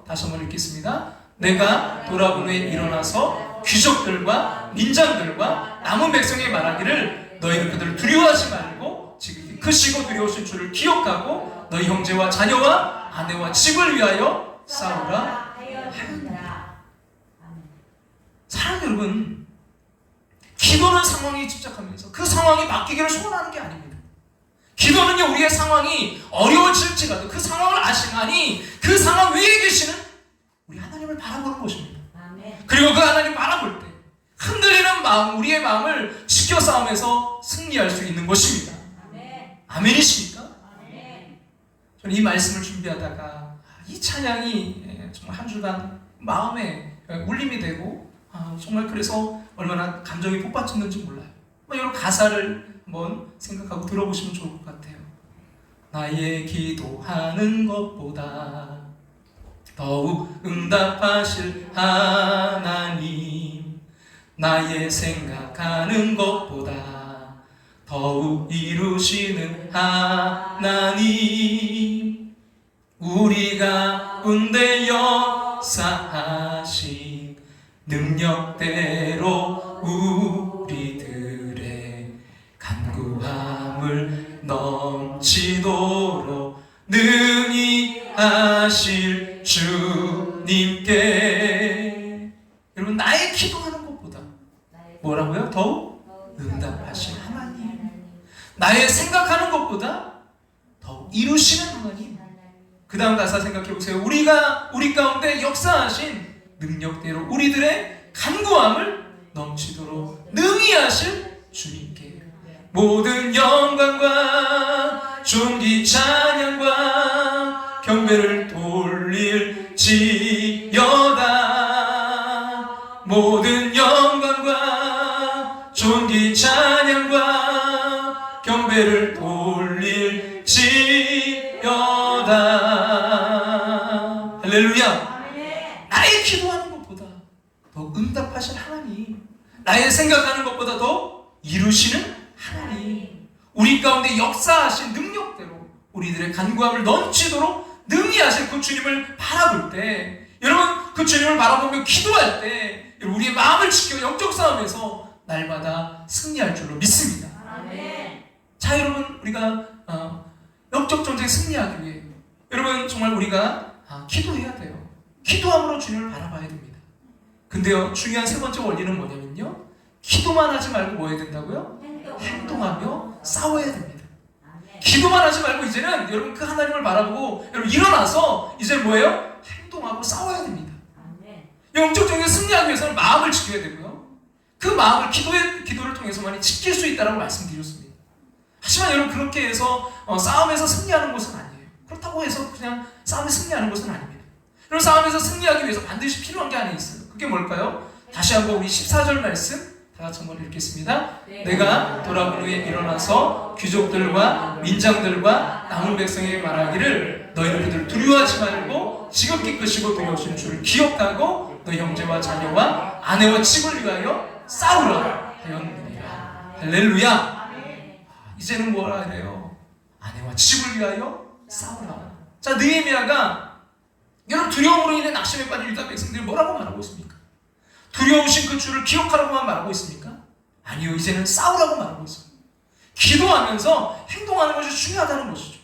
다시 한번 읽겠습니다. 내가 돌아본 후에 일어나서 귀족들과 민장들과 남은 백성에게 말하기를 너희는 그들을 두려워하지 말고 지극히 크시고 두려우신 주를 기억하고 너희 형제와 자녀와 아내와 집을 위하여 싸우라 하였느니라. 사랑하는 여러분, 기도는 상황에 집착하면서 그 상황이 바뀌기를 소원하는 게 아닙니다. 기도는요, 우리의 상황이 어려워질지라도 그 상황을 아시나니 그 상황 위에 계시는 우리 하나님을 바라보는 것입니다. 그리고 그 하나님 바라볼 때 흔들리는 마음, 우리의 마음을 지켜 싸움에서 승리할 수 있는 것입니다. 아멘이십니까? 저는 이 말씀을 준비하다가 이 찬양이 정말 한 주간 마음에 울림이 되고 정말 그래서 얼마나 감정이 폭받쳤는지 몰라요. 여러분 가사를 한번 생각하고 들어보시면 좋을 것 같아요. 나의 기도하는 것보다 더욱 응답하실 하나님, 나의 생각하는 것보다 더욱 이루시는 하나님, 우리 가운데 역사하신 능력대로 우리들의 간구함을 넘치도록 능히 하실 주님께. 여러분, 나의 기도하는 것보다 뭐라고요? 더욱 응답하실 하나님, 나의 생각하는 것보다 더욱 이루시는 하나님. 그 다음 가사 생각해 보세요. 우리 가운데 역사하신 능력대로 우리들의 간구함을 넘치도록 능히 하실 주님께 모든 영광과 존귀 찬양과 경배를 돌릴지어다. 모든 영광과 존귀 찬양과 경배를 돌릴지어다. 할렐루야. 나의 기도하는 것보다 더 응답하신 하나님, 나의 생각하는 것보다 더 이루시는 하나님, 우리 가운데 역사하신 능력대로 우리들의 간구함을 넘치도록 능히 하실 그 주님을 바라볼 때, 여러분, 그 주님을 바라보며 기도할 때 우리의 마음을 지켜 영적 싸움에서 날마다 승리할 줄로 믿습니다. 자, 여러분, 우리가 영적 전쟁에 승리하기 위해 여러분 정말 우리가 기도해야 돼요. 기도함으로 주님을 바라봐야 됩니다. 근데요, 중요한 세 번째 원리는 뭐냐면요, 기도만 하지 말고 뭐 해야 된다고요? 행동하며 싸워야 됩니다. 기도만 하지 말고 이제는 여러분 그 하나님을 바라보고 여러분 일어나서 이제 뭐예요? 행동하고 싸워야 됩니다. 영적 전쟁에 승리하기 위해서는 마음을 지켜야 되고요, 그 마음을 기도를 통해서만 지킬 수 있다고 말씀드렸습니다. 하지만 여러분, 그렇게 해서 싸움에서 승리하는 것은 아니에요. 그렇다고 해서 그냥 싸움에 승리하는 것은 아닙니다. 그럼 싸움에서 승리하기 위해서 반드시 필요한 게 하나 있어요. 그게 뭘까요? 다시 한번 우리 14절 말씀 다 같이 한번 읽겠습니다. 내가 돌아본 후에 일어나서 귀족들과 민장들과 남은 백성에게 말하기를, 너희는 그들을 두려워하지 말고 지극히 크시고 두려우신 주를 기억하고 너희 형제와 자녀와 아내와 집을 위하여 싸우라 하였느니라. 할렐루야. 이제는 뭐라 그래요? 아내와 집을 위하여 싸우라. 자, 느헤미야가 여러분 두려움으로 인해 낙심에 빠진 유다 백성들이 뭐라고 말하고 있습니까? 두려우신 그 주를 기억하라고만 말하고 있습니까? 아니요, 이제는 싸우라고 말하고 있습니다. 기도하면서 행동하는 것이 중요하다는 것이죠.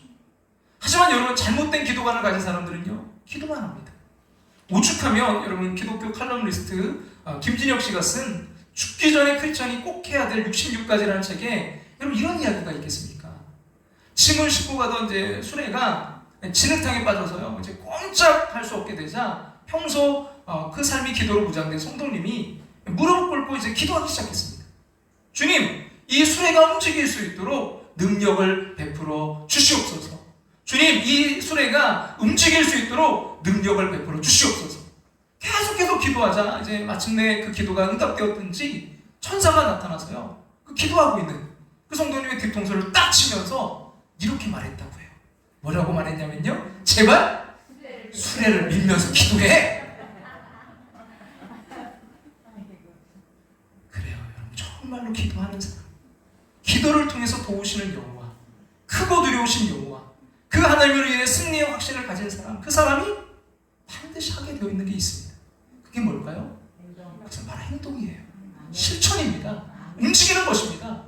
하지만 여러분, 잘못된 기도관을 가진 사람들은요, 기도만 합니다. 오죽하면 여러분, 기독교 칼럼니스트 김진혁 씨가 쓴 죽기 전에 크리스천이 꼭 해야 될 66가지라는 책에 여러분 이런 이야기가 있겠습니까? 침을 싣고 가던 이제 수레가 진흙탕에 빠져서요, 이제 꼼짝할 수 없게 되자 평소 그 삶이 기도로 무장된 성도님이 무릎 꿇고 이제 기도하기 시작했습니다. 주님, 이 수레가 움직일 수 있도록 능력을 베풀어 주시옵소서. 주님, 이 수레가 움직일 수 있도록 능력을 베풀어 주시옵소서. 계속 기도하자 이제 마침내 그 기도가 응답되었든지 천사가 나타나서요, 그 기도하고 있는 그 성도님의 뒤통수를 딱 치면서 이렇게 말했다고 해요. 뭐라고 말했냐면요, 제발 수레를 밀면서 기도해. 그래요, 여러분, 정말로 기도하는 사람, 기도를 통해서 도우시는 여호와, 크고 두려우신 여호와, 그 하나님으로 인해 승리의 확신을 가진 사람, 그 사람이 반드시 하게 되어 있는 게 있습니다. 그게 뭘까요? 그것은 바로 행동이에요. 실천입니다. 움직이는 것입니다.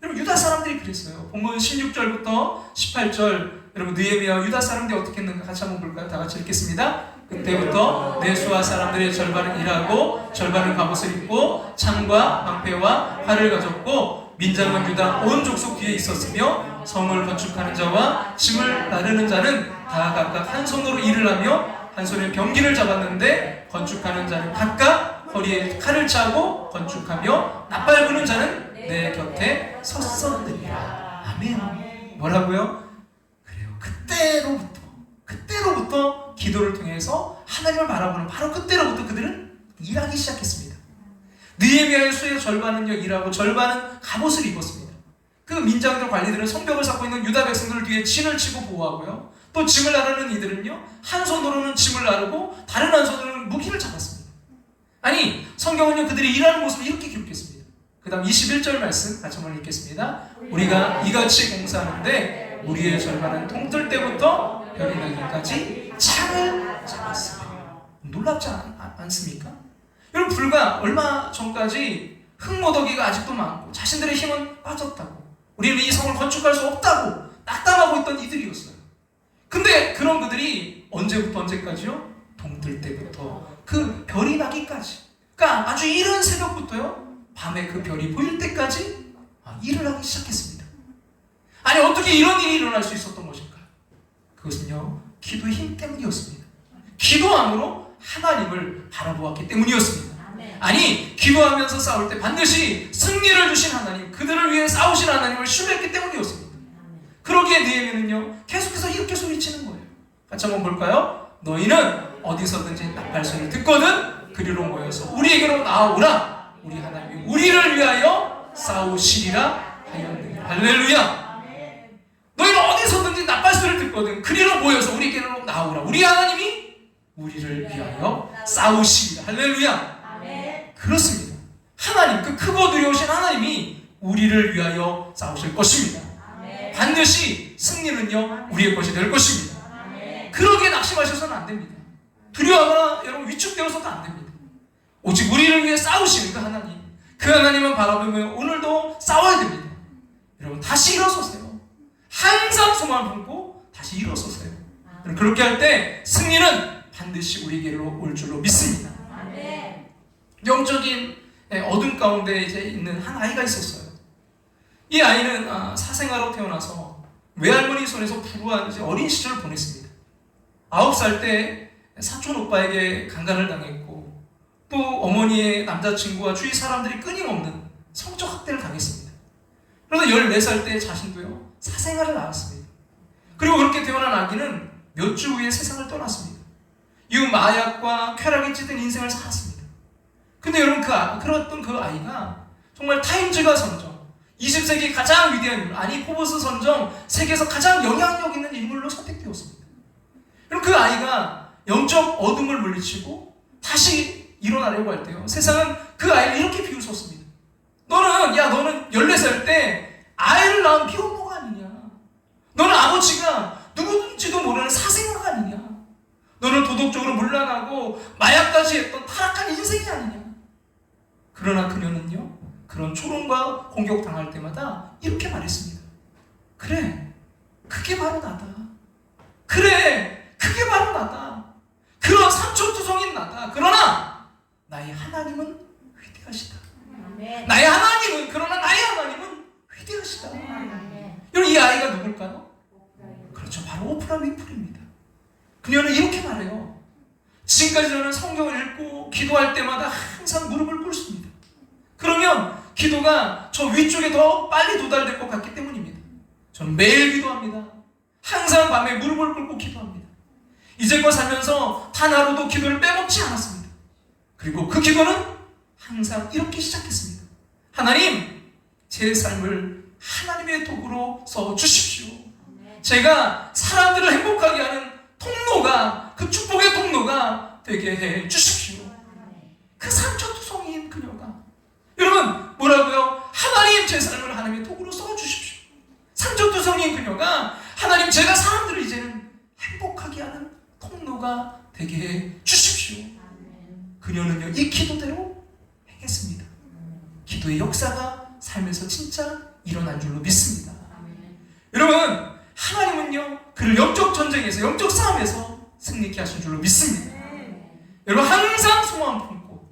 여러분, 유다 사람들이 그랬어요. 본문 16절부터 18절, 여러분 느헤미야 유다 사람들이 어떻게 했는가 같이 한번 볼까요? 다 같이 읽겠습니다. 그때부터 내수아 사람들의 절반은 일하고 절반은 갑옷을 입고 창과 방패와 활을 가졌고, 민장은 유다 온 족속 뒤에 있었으며 성을 건축하는 자와 짐을 나르는 자는 다 각각 한 손으로 일을 하며 한 손에 병기를 잡았는데, 건축하는 자는 각각 허리에 칼을 차고 건축하며 나팔 부는 자는 내 곁에 섰었느니라. 아멘. 뭐라고요? 그래요, 그때로부터 기도를 통해서 하나님을 바라보는 바로 그때로부터 그들은 일하기 시작했습니다. 느헤미야의 수의 절반은요 일하고 절반은 갑옷을 입었습니다. 그 민장들 관리들은 성벽을 쌓고 있는 유다 백성들 뒤에 진을 치고 보호하고요. 또 짐을 나르는 이들은요, 한 손으로는 짐을 나르고 다른 한 손으로는 무기를 잡았습니다. 아니, 성경은요 그들이 일하는 모습을 이렇게 기록했습니다. 그 다음 21절 말씀 같이 한번 읽겠습니다. 우리가 이같이 공사하는데 우리의 절반은 동틀 때부터 별이 나기까지 창을 잡았습니다. 놀랍지 않습니까? 여러분, 불과 얼마 전까지 흙모더기가 아직도 많고 자신들의 힘은 빠졌다고, 우리는 이 성을 건축할 수 없다고 낙담하고 있던 이들이었어요. 근데 그런 그들이 언제부터 언제까지요? 동틀 때부터 그 별이 나기까지, 그러니까 아주 이른 새벽부터요, 밤에 그 별이 보일 때까지 일을 하기 시작했습니다. 아니, 어떻게 이런 일이 일어날 수 있었던 것일까? 그것은요, 기도의 힘 때문이었습니다. 기도함으로 하나님을 바라보았기 때문이었습니다. 아니, 기도하면서 싸울 때 반드시 승리를 주신 하나님, 그들을 위해 싸우신 하나님을 신뢰했기 때문이었습니다. 그러기에 느헤미야는요 계속해서 이렇게 소리치는 거예요. 같이 한번 볼까요? 너희는 어디서든지 나팔 소리를 듣거든 그리로 모여서 우리에게로 나아오라. 우리 하나님이 우리를 위하여 싸우시리라 하였느니라. 할렐루야. 너희는 어디서든지 나팔 소리를 듣거든 그리로 모여서 우리에게로 나아오라. 우리 하나님이 우리를 위하여 싸우시리라. 할렐루야. 그렇습니다. 하나님, 그 크고 두려우신 하나님이 우리를 위하여 싸우실 것입니다. 반드시 승리는요 우리의 것이 될 것입니다. 그러기에 낙심하셔서는 안 됩니다. 두려워하거나 여러분 위축되어서도 안 됩니다. 오직 우리를 위해 싸우시는 그 하나님, 그 하나님은 바라보며 오늘도 싸워야 됩니다. 여러분, 다시 일어서세요. 항상 소망을 품고 다시 일어서세요. 그렇게 할 때 승리는 반드시 우리에게로 올 줄로 믿습니다. 영적인 어둠 가운데 이제 있는 한 아이가 있었어요. 이 아이는 사생아로 태어나서 외할머니 손에서 불우한 이제 어린 시절을 보냈습니다. 9살 때 사촌 오빠에게 강간을 당했고, 또 어머니의 남자친구와 주위 사람들이 끊임없는 성적 학대를 당했습니다. 그러다 14살 때 자신도요 사생아를 낳았습니다. 그리고 그렇게 태어난 아기는 몇 주 후에 세상을 떠났습니다. 이후 마약과 쾌락에 찌든 인생을 살았습니다. 근데 여러분, 그랬던 그 아이가 정말 타임즈가 선정 20세기 가장 위대한 인물, 아니 포브스 선정 세계에서 가장 영향력 있는 인물로 선택되었습니다. 그럼 그 아이가 영적 어둠을 물리치고 다시 일어나려고 할 때요, 세상은 그 아이를 이렇게 비웃었습니다. 너는 14살 때 아이를 낳은 비혼모가 아니냐. 너는 아버지가 누구인지도 모르는 사생아가 아니냐. 너는 도덕적으로 문란하고 마약까지 했던 타락한 인생이 아니냐. 그러나 그녀는요, 그런 조롱과 공격 당할 때마다 이렇게 말했습니다. 그래, 그게 바로 나다. 그래, 그게 바로 나다. 그런 삼촌투성인 나다. 그러나 나의 하나님은 위대하시다. 나의 하나님은, 그러나 나의 하나님은 위대하시다. 여러분, 이 아이가 누굴까요? 그렇죠, 바로 오프라 윈프리입니다. 그녀는 이렇게 말해요. 지금까지 저는 성경을 읽고 기도할 때마다 항상 무릎을 꿇습니다. 그러면 기도가 저 위쪽에 더 빨리 도달될 것 같기 때문입니다. 저는 매일 기도합니다. 항상 밤에 무릎을 꿇고 기도합니다. 이제껏 살면서 단 하루도 기도를 빼먹지 않았습니다. 그리고 그 기도는 항상 이렇게 시작했습니다. 하나님, 제 삶을 하나님의 도구로 써주십시오. 제가 사람들을 행복하게 하는 통로가, 그 축복의 통로가 되게 해 주십시오. 그 삼천투성이인 그녀가, 여러분 뭐라고요? 하나님, 제 삶을 하나님의 도구로 써주십시오. 삼천투성이인 그녀가, 하나님, 제가 사람들을 이제는 행복하게 하는 통로가 되게 해 주십시오. 그녀는요 이 기도대로 행했습니다. 기도의 역사가 삶에서 진짜 일어난 줄로 믿습니다. 여러분, 하나님은요 그를 영적 전쟁에서, 영적 싸움에서 승리케 하신 줄로 믿습니다. 여러분, 항상 소망을 품고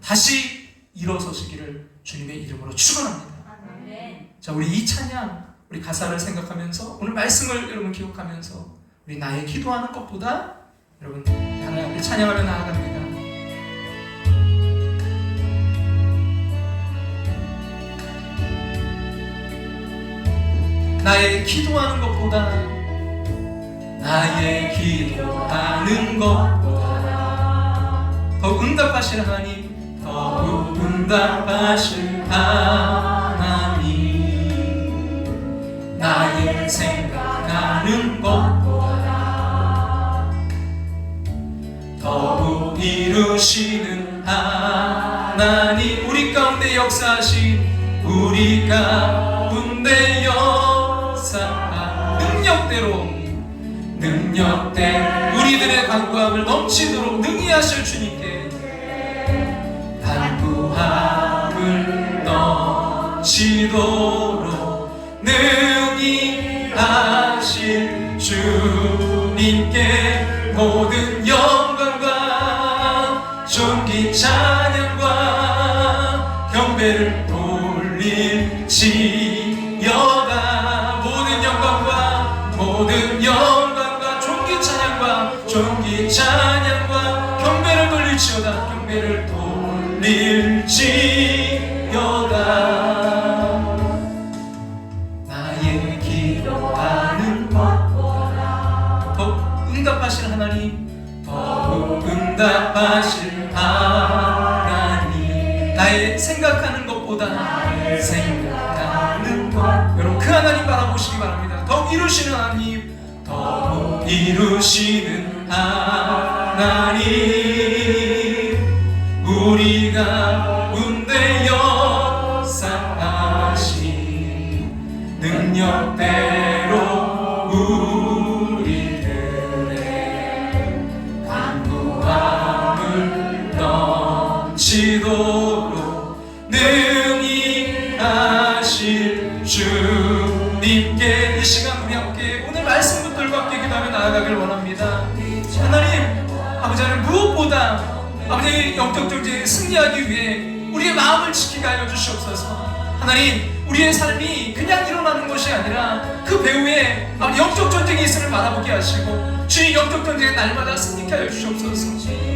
다시 일어서시기를 주님의 이름으로 축원합니다. 자, 우리 이 찬양, 우리 가사를 생각하면서, 오늘 말씀을 여러분 기억하면서, 우리 나의 기도하는 것보다 여러분 하나님 앞에 찬양하며 나아갑니다. 나의 기도하는 것보다, 나의 기도하는 것보다 더욱 응답하실 하나님, 더욱 응답하실 하나님, 생각하는 것보다 더욱 이루시는 하나님, 우리 가운데 역사하신, 우리 가운데 역사 능력대로 우리들의 간구함을 넘치도록 능히 하실 주님께 간구함을 넘치도록 능히 하실 주님께 모든 영광과 존귀 찬양과 경배를 돌릴지어다. 모든 영광과 존귀 찬양과 경배를 돌릴지어다. 경배를 돌릴지어다. 나의 기도하는 것보다 더욱 응답하실 하나님, 더욱 응답하실 하나님, 나의 생각하는 것보다 생각하는 것, 여러분 그 하나님 바라보시기 바랍니다. 더욱 이루시는 하나님, 더욱 이루시는 하나님, 우리 가운데 역사하신 능력대로 우리들의 간구함을 넘치도록 능히 하실 주님께 이 시간 우리 함께 오늘 말씀 붙들고 함께 기도하며 나아가길 원합니다. 하나님, 아버지 하나님, 무엇보다 아버지 영적 전쟁에 승리하기 위해 우리의 마음을 지키게 하여 주시옵소서. 하나님, 우리의 삶이 그냥 일어나는 것이 아니라 그 배후에 영적 전쟁이 있음을 바라보게 하시고 주님 영적 전쟁에 날마다 승리케 하여 주시옵소서.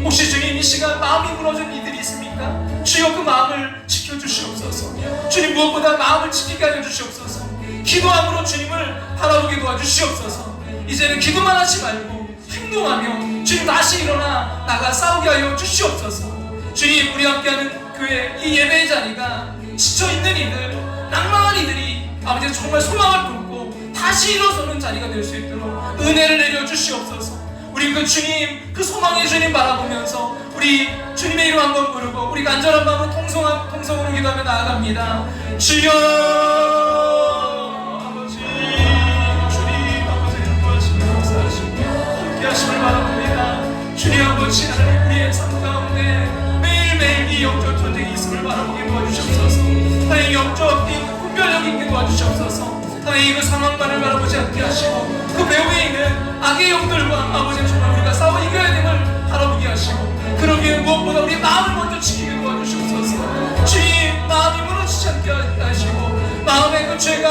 혹시 주님 이 시간 마음이 무너진 이들이 있습니까? 주여 그 마음을 지켜주시옵소서. 주님 무엇보다 마음을 지키게 하여 주시옵소서. 기도함으로 주님을 바라보게 도와주시옵소서. 이제는 기도만 하지 말고 행동하며 주님 다시 일어나 나가 싸우게 하여 주시옵소서. 주님, 우리 함께하는 교회 이 예배의 자리가 지쳐있는 이들, 낭망한 이들이 아버지 정말 소망을 품고 다시 일어서는 자리가 될 수 있도록 은혜를 내려주시옵소서. 우리 그 주님, 그 소망의 주님 바라보면서 우리 주님의 이름 한번 부르고 우리 간절한 마음으로 통성으로 기도하며 나아갑니다. 주여 아버지, 주님 아버지 인도하시며 역사하시며 함께하심을 바랍니다. 주님 아버지 하나님, 우리의 삶 가운데 매일매일 이 영적 전쟁이 있음을 바라보게 도와주시옵소서. 하나님 영적 분별력 있게 도와주시옵소서. 하나님 그 상황만을 바라보지 않게 하시고 그 배후에 있는 악의 영들과 아버지 정말 우리가 싸워 이겨야 됨을 바라보게 하시고 그러기 위해 무엇보다 우리 마음을 먼저 지키게 도와주시옵소서. 주님 마음이 무너지지 않게 하시고 마음의 그 죄가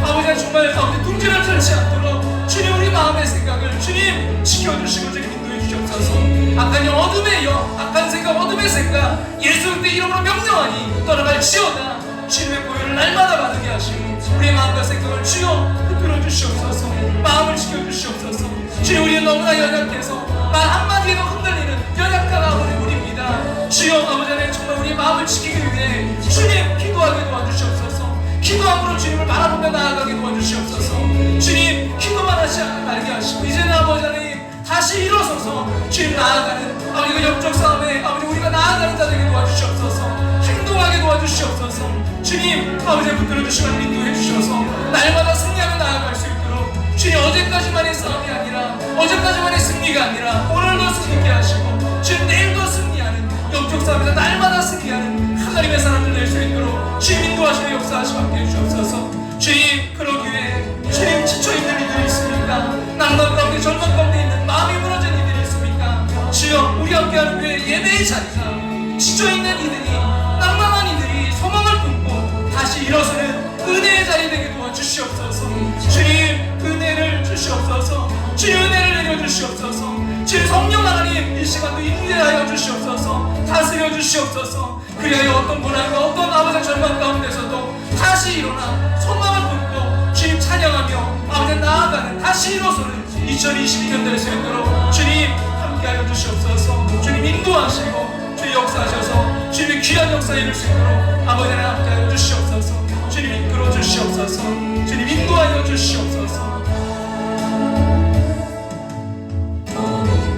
아버지 정말 둥지를 틀지 않도록 주님 우리 마음의 생각을 주님 지켜주시고 주님 인도해 주시옵소서. 악한 영 어둠의 영, 악한 생각 어둠의 생각 예수 그리스도의 이름으로 명령하니 떠나갈지어다. 주님의 보혈을 날마다 받게 하시고 우리의 마음과 생각을 주여 흩뚫어 주시옵소서. 마음을 지켜주시옵소서. 주님, 우리는 너무나 연약해서 말 한마디에도 흔들리는 연약한 아버지 우리입니다. 주여 아버지 하나님, 정말 우리의 마음을 지키기 위해 주님 기도하게 도와주시옵소서. 기도함으로 주님을 바라보며 나아가게 도와주시옵소서. 주님 기도만 하지 말게 하시고 이제는 아버지 하나님 다시 일어서서 주님 나아가는 아버지 그 영적 싸움에 아버지 우리가 나아가는 자 되게 도와주시옵소서. 행동하게 도와주시옵소서. 주님 아버지 붙들어 주시고 인도해 주셔서 날마다 승리하며 나아갈 수 있도록 주님 어제까지만의 싸움이 아니라 어제까지만의 승리가 아니라 오늘도 승리케 하시고 주님 내일도 승리하는 영적 싸움에서 날마다 승리하는 하나님의 사람들 될 수 있도록 주님 인도하시며 역사하시고 함께해 주옵소서. 주님 그러기 위해 주님 지쳐있는 이들이 있습니까? 낭만 가운데 절망 가운데 있는 마음이 무너진 이들이 있습니까? 주여 우리 함께하는 교회 예배의 자리가 지쳐있는 이들이 낭만한 이들이 소망을 품고 다시 일어서는 은혜의 자리 되게 도와주시옵소서. 주님 은혜를 주시옵소서. 주님 은혜를 내려주시옵소서. 주님 성령 하나님 이 시간도 인도하여 주시옵소서. 다스려 주시옵소서. 그리하여 어떤 고난과 어떤 아버지 절망 가운데서도 다시 일어나 소망을 품고 주님 찬양하며 아버지 나아가는 다시 일어서는 2022년 될 수 있도록 주님 함께하여 주시옵소서. 주님 인도하시고 주님 역사하셔서 주님의 귀한 역사에 이룰 수 있도록 아버지 하나님 함께하여 주시옵소서. 주님 주님 이끌어 주시옵소서. 주님 인도하여 주시옵소서.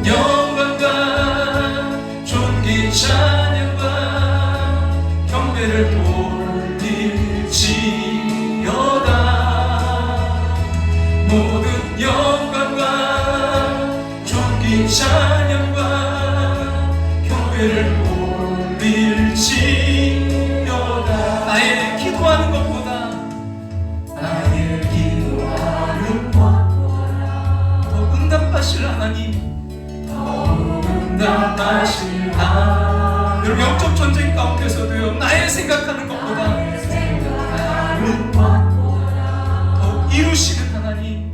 영광과 존귀 찬양과 경배를 돌릴지어다. 모든 영광과 존귀 찬양과 경배를 돌릴지어다. 나의 기도하는 것보다 더 응답하실 하나님, 응답하실 하나님. 여러분, 영적 전쟁 가운데서도요, 나의 생각하는 것보다 더 이루시는 하나님,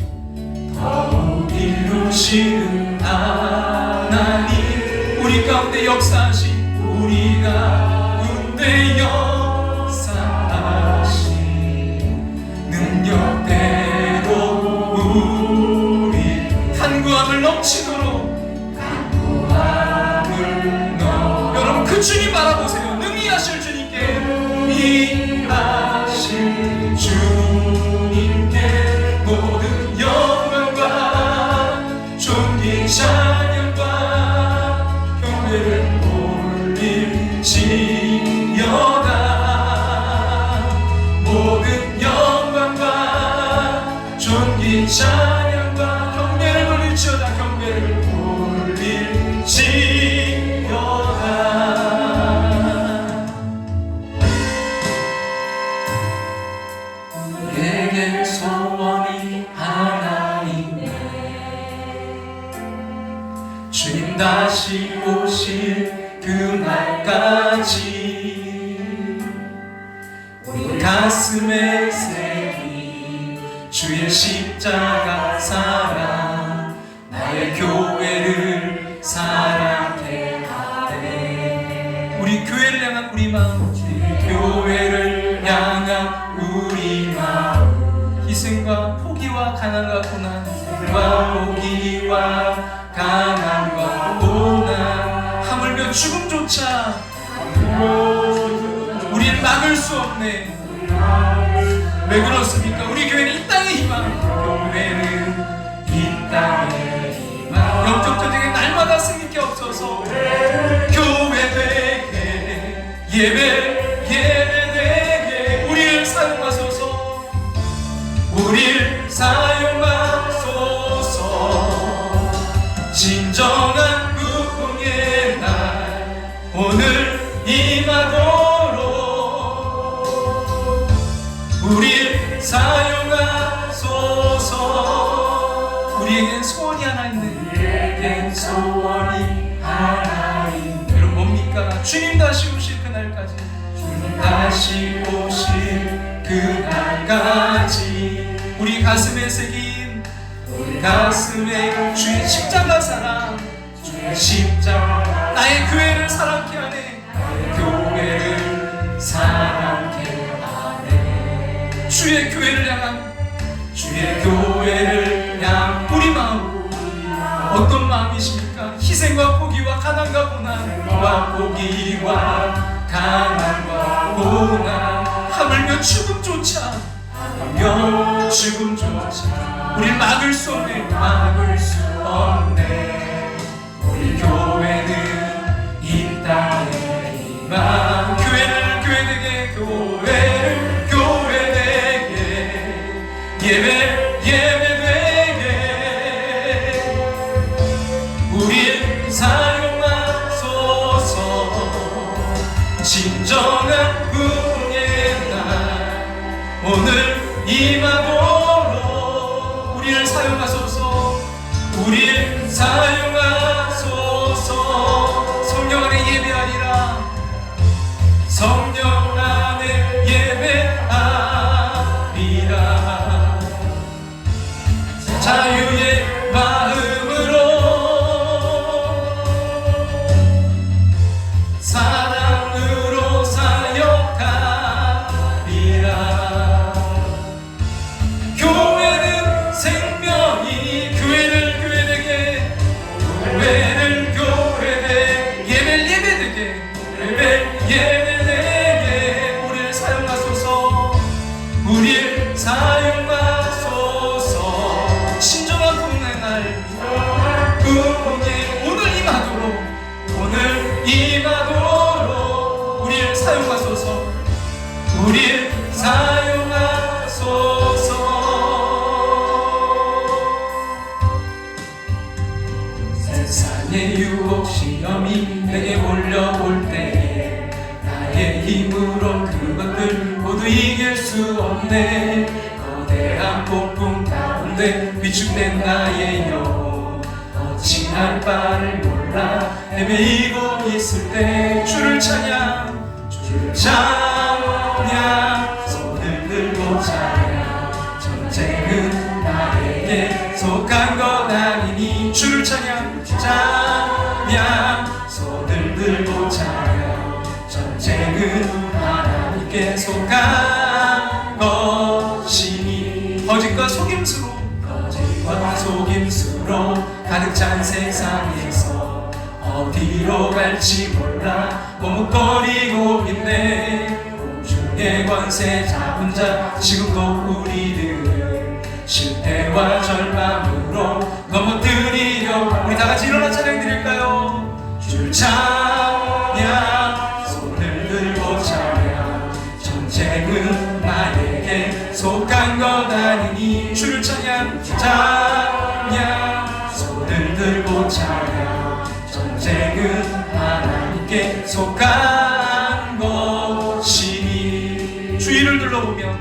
더욱 이루시는 하나님, 우리 가운데 역사하신, 우리 가운데 역사하신 능력대로 우리 간구함을 넘치도록, 여러분 그 주님 바라보세요. 능히하실 주님께, 능히하실 주님께 모든 영광과 존귀 찬양과 경배를 돌릴지어다. 모든 영광과 존귀 찬양과 경배를 돌릴지어다. 경배를 돌릴지어다. 내게 소원이 하나 있네. 주님 다시 오실 그날까지 우리 가슴에 새긴 주의 십자가 사랑, 나의 교회를 사랑해 하네. 우리 교회를 향한 우리 마음, 교회를 향한 우리 마음, 희생과 포기와 가난과 고난, 희생과 포기와 가난과 고난, 하물며 죽음조차 우리를 막을 수 없네. 왜 그렇습니까? 우리 교회는 이 땅의 희망, 교회는 이 땅의 희망. 영적 전쟁에 날마다 승리케 없어서 교회 되게, 예배 되게 우리를 사용하소서. 우리를 사용하소서. 진정한 구원의 날 오늘 임하도록 우리를 사용하소서. 우리에겐 소원이 하나 있네. 우리에겐 소원이 하나 있네. 여러분 뭡니까? 주님 다시 오실 그날까지, 주님 다시 오실 그날까지 우리 가슴에 새긴, 우리 가슴에 주의 십자가 사랑, 주의 십자가, 나의 교회를 사랑케 하네. 나의 교회를 사랑케 하네. 주의 교회를 향한, 주의 교회를 향한 우리 마음, 어떤 마음이십니까? 희생과 포기와 가난과 고난과 포기와 가난과 고난, 하물며 죽음조차, 하물며 죽음조차 우릴 막을 수 없네. 막을 수 없네. 우리 교회는 이 땅의 희망. 교회를 교회 되게, 교회를 교회 되게, 예배 되게 우릴 사용하소서. 진정한 구원의 날 오늘 임하도록 우리를 사용하소서. 우리를 사용하소서. 성령 안에 예배하리라. 성령 안에 예배하리라. 자유의 마음으로 사랑으로 사역하리라. 교회는 생명이, 교회를 교회 되게, 사용하소서. 우리를 사용하소서. 세상의 유혹 시험이 내게 몰려올 때에 나의 힘으로 그것들 모두 이길 수 없네. 거대한 폭풍 가운데 위축된 나의 영혼 어찌할 바를 몰라 헤매이고 있을 때 주를 찬양, 주를 찬양, 손을 들고 찬양. 전쟁은 나에게 속한 것 아니니 주를 찬양, 찬양, 손을 들고 찬양. 전쟁은 하나님께 속한 것이니. 거짓과 속임수로 가득 찬 세상에서 어디로 갈지 몰라 머뭇거리고 있네. 공중의 권세 잡은 자 지금도 우리들을 실패와 절망으로 넘어뜨리려. 우리 다같이 일어나 찬양 드릴까요? 주를 찬양, 손을 들고 찬양. 전쟁은 나에게 속한 것 아니니 주를 찬양, 찬양, 손을 들고 찬양. 전쟁은 하나님께 속한 것이니. 주위를 둘러보며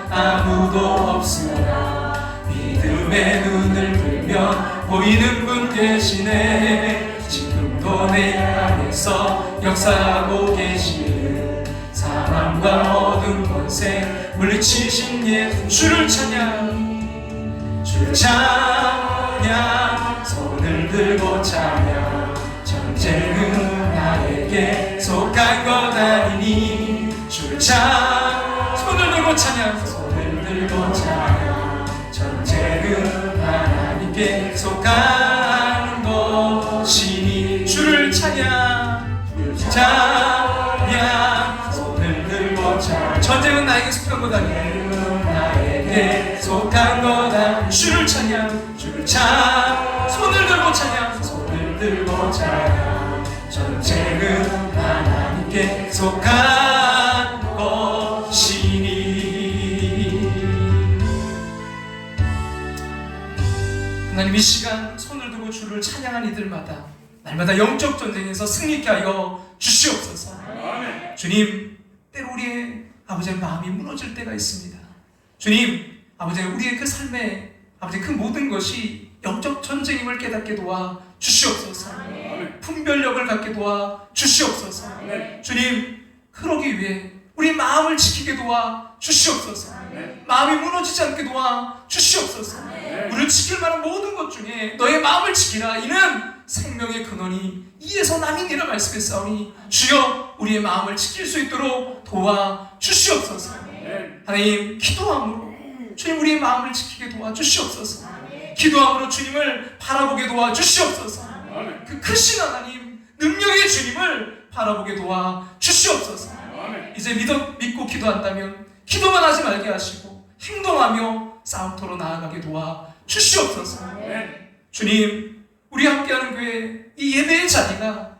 아무도 없으나 믿음의 눈을 들면 보이는 분 계시네. 지금도 내 안에서 역사하고 계시는 사망과 어둠 권세 물리치신 예수. 주를 찬양, 주를 찬양, 손을 들고 찬양. 전쟁은 나에게 속한 것 아니니 주를 찬양, 손을 들고 찬양, 손을 들고 찬양. 전쟁은 하나님께 속한 것이니 주를 찬양, 찬양, 손을 들고 찬양. 전쟁은 나에게 속한 것 아니니 나에게 속한 것 아니니 주를 찬양, 주를 찬양, 손을 들고 찬양, 손을 들고 찬양. 전쟁은 하나님께 속한 것이니. 하나님, 이 시간 손을 들고 주를 찬양한 이들마다 날마다 영적 전쟁에서 승리케 하여 주시옵소서. 아멘. 주님, 때로 우리의 아버지의 마음이 무너질 때가 있습니다. 주님, 아버지, 우리의 그 삶에 아버지 그 모든 것이 영적 전쟁임을 깨닫게 도와 주시옵소서. 아멘. 분별력을 갖게 도와 주시옵소서. 아멘. 주님, 그러기 위해 우리 마음을 지키게 도와 주시옵소서. 아멘. 마음이 무너지지 않게 도와 주시옵소서. 아멘. 우리를 지킬 만한 모든 것 중에 너의 마음을 지키라. 이는 생명의 근원이 이에서 남이니라 말씀했사오니 주여 우리의 마음을 지킬 수 있도록 도와 주시옵소서. 아멘. 하나님, 기도함으로 주님 우리의 마음을 지키게 도와 주시옵소서. 아멘. 기도함으로 주님을 바라보게 도와 주시옵소서. 아멘. 그 크신 하나님, 능력의 주님을 바라보게 도와 주시옵소서. 아멘. 이제 믿고 기도한다면 기도만 하지 말게 하시고 행동하며 싸움터로 나아가게 도와 주시옵소서. 아멘. 주님, 우리 함께하는 교회 이 예배의 자리가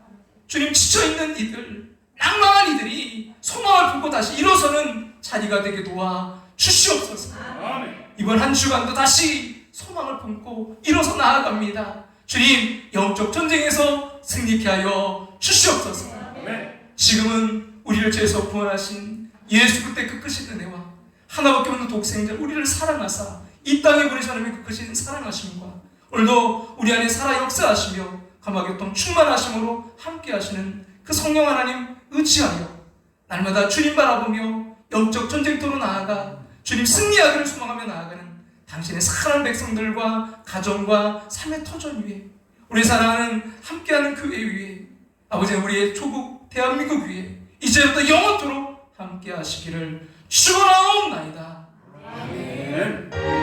주님 지쳐있는 이들, 낭망한 이들이 소망을 품고 다시 일어서는 자리가 되게 도와 주시옵소서. 아멘. 이번 한 주간도 다시 소망을 품고 일어서 나아갑니다. 주님, 영적 전쟁에서 승리케 하여 주시옵소서. 아멘. 지금은 우리를 죄에서 구원하신 예수 그때 그 크신 은혜와 하나밖에 없는 독생자 우리를 사랑하사 이 땅에 보내신 하나님의 그 크신 사랑하심과 오늘도 우리 안에 살아 역사하시며 감화교통 충만하심으로 함께 하시는 그 성령 하나님 의지하여 날마다 주님 바라보며 영적 전쟁터로 나아가 주님 승리하기를 소망하며 나아가는 당신의 사랑하는 백성들과 가정과 삶의 터전 위에 우리 사랑하는 함께하는 교회 위에 아버지 우리의 조국 대한민국 위에 이제부터 영원토록 함께 하시기를 축원하옵나이다. 아멘.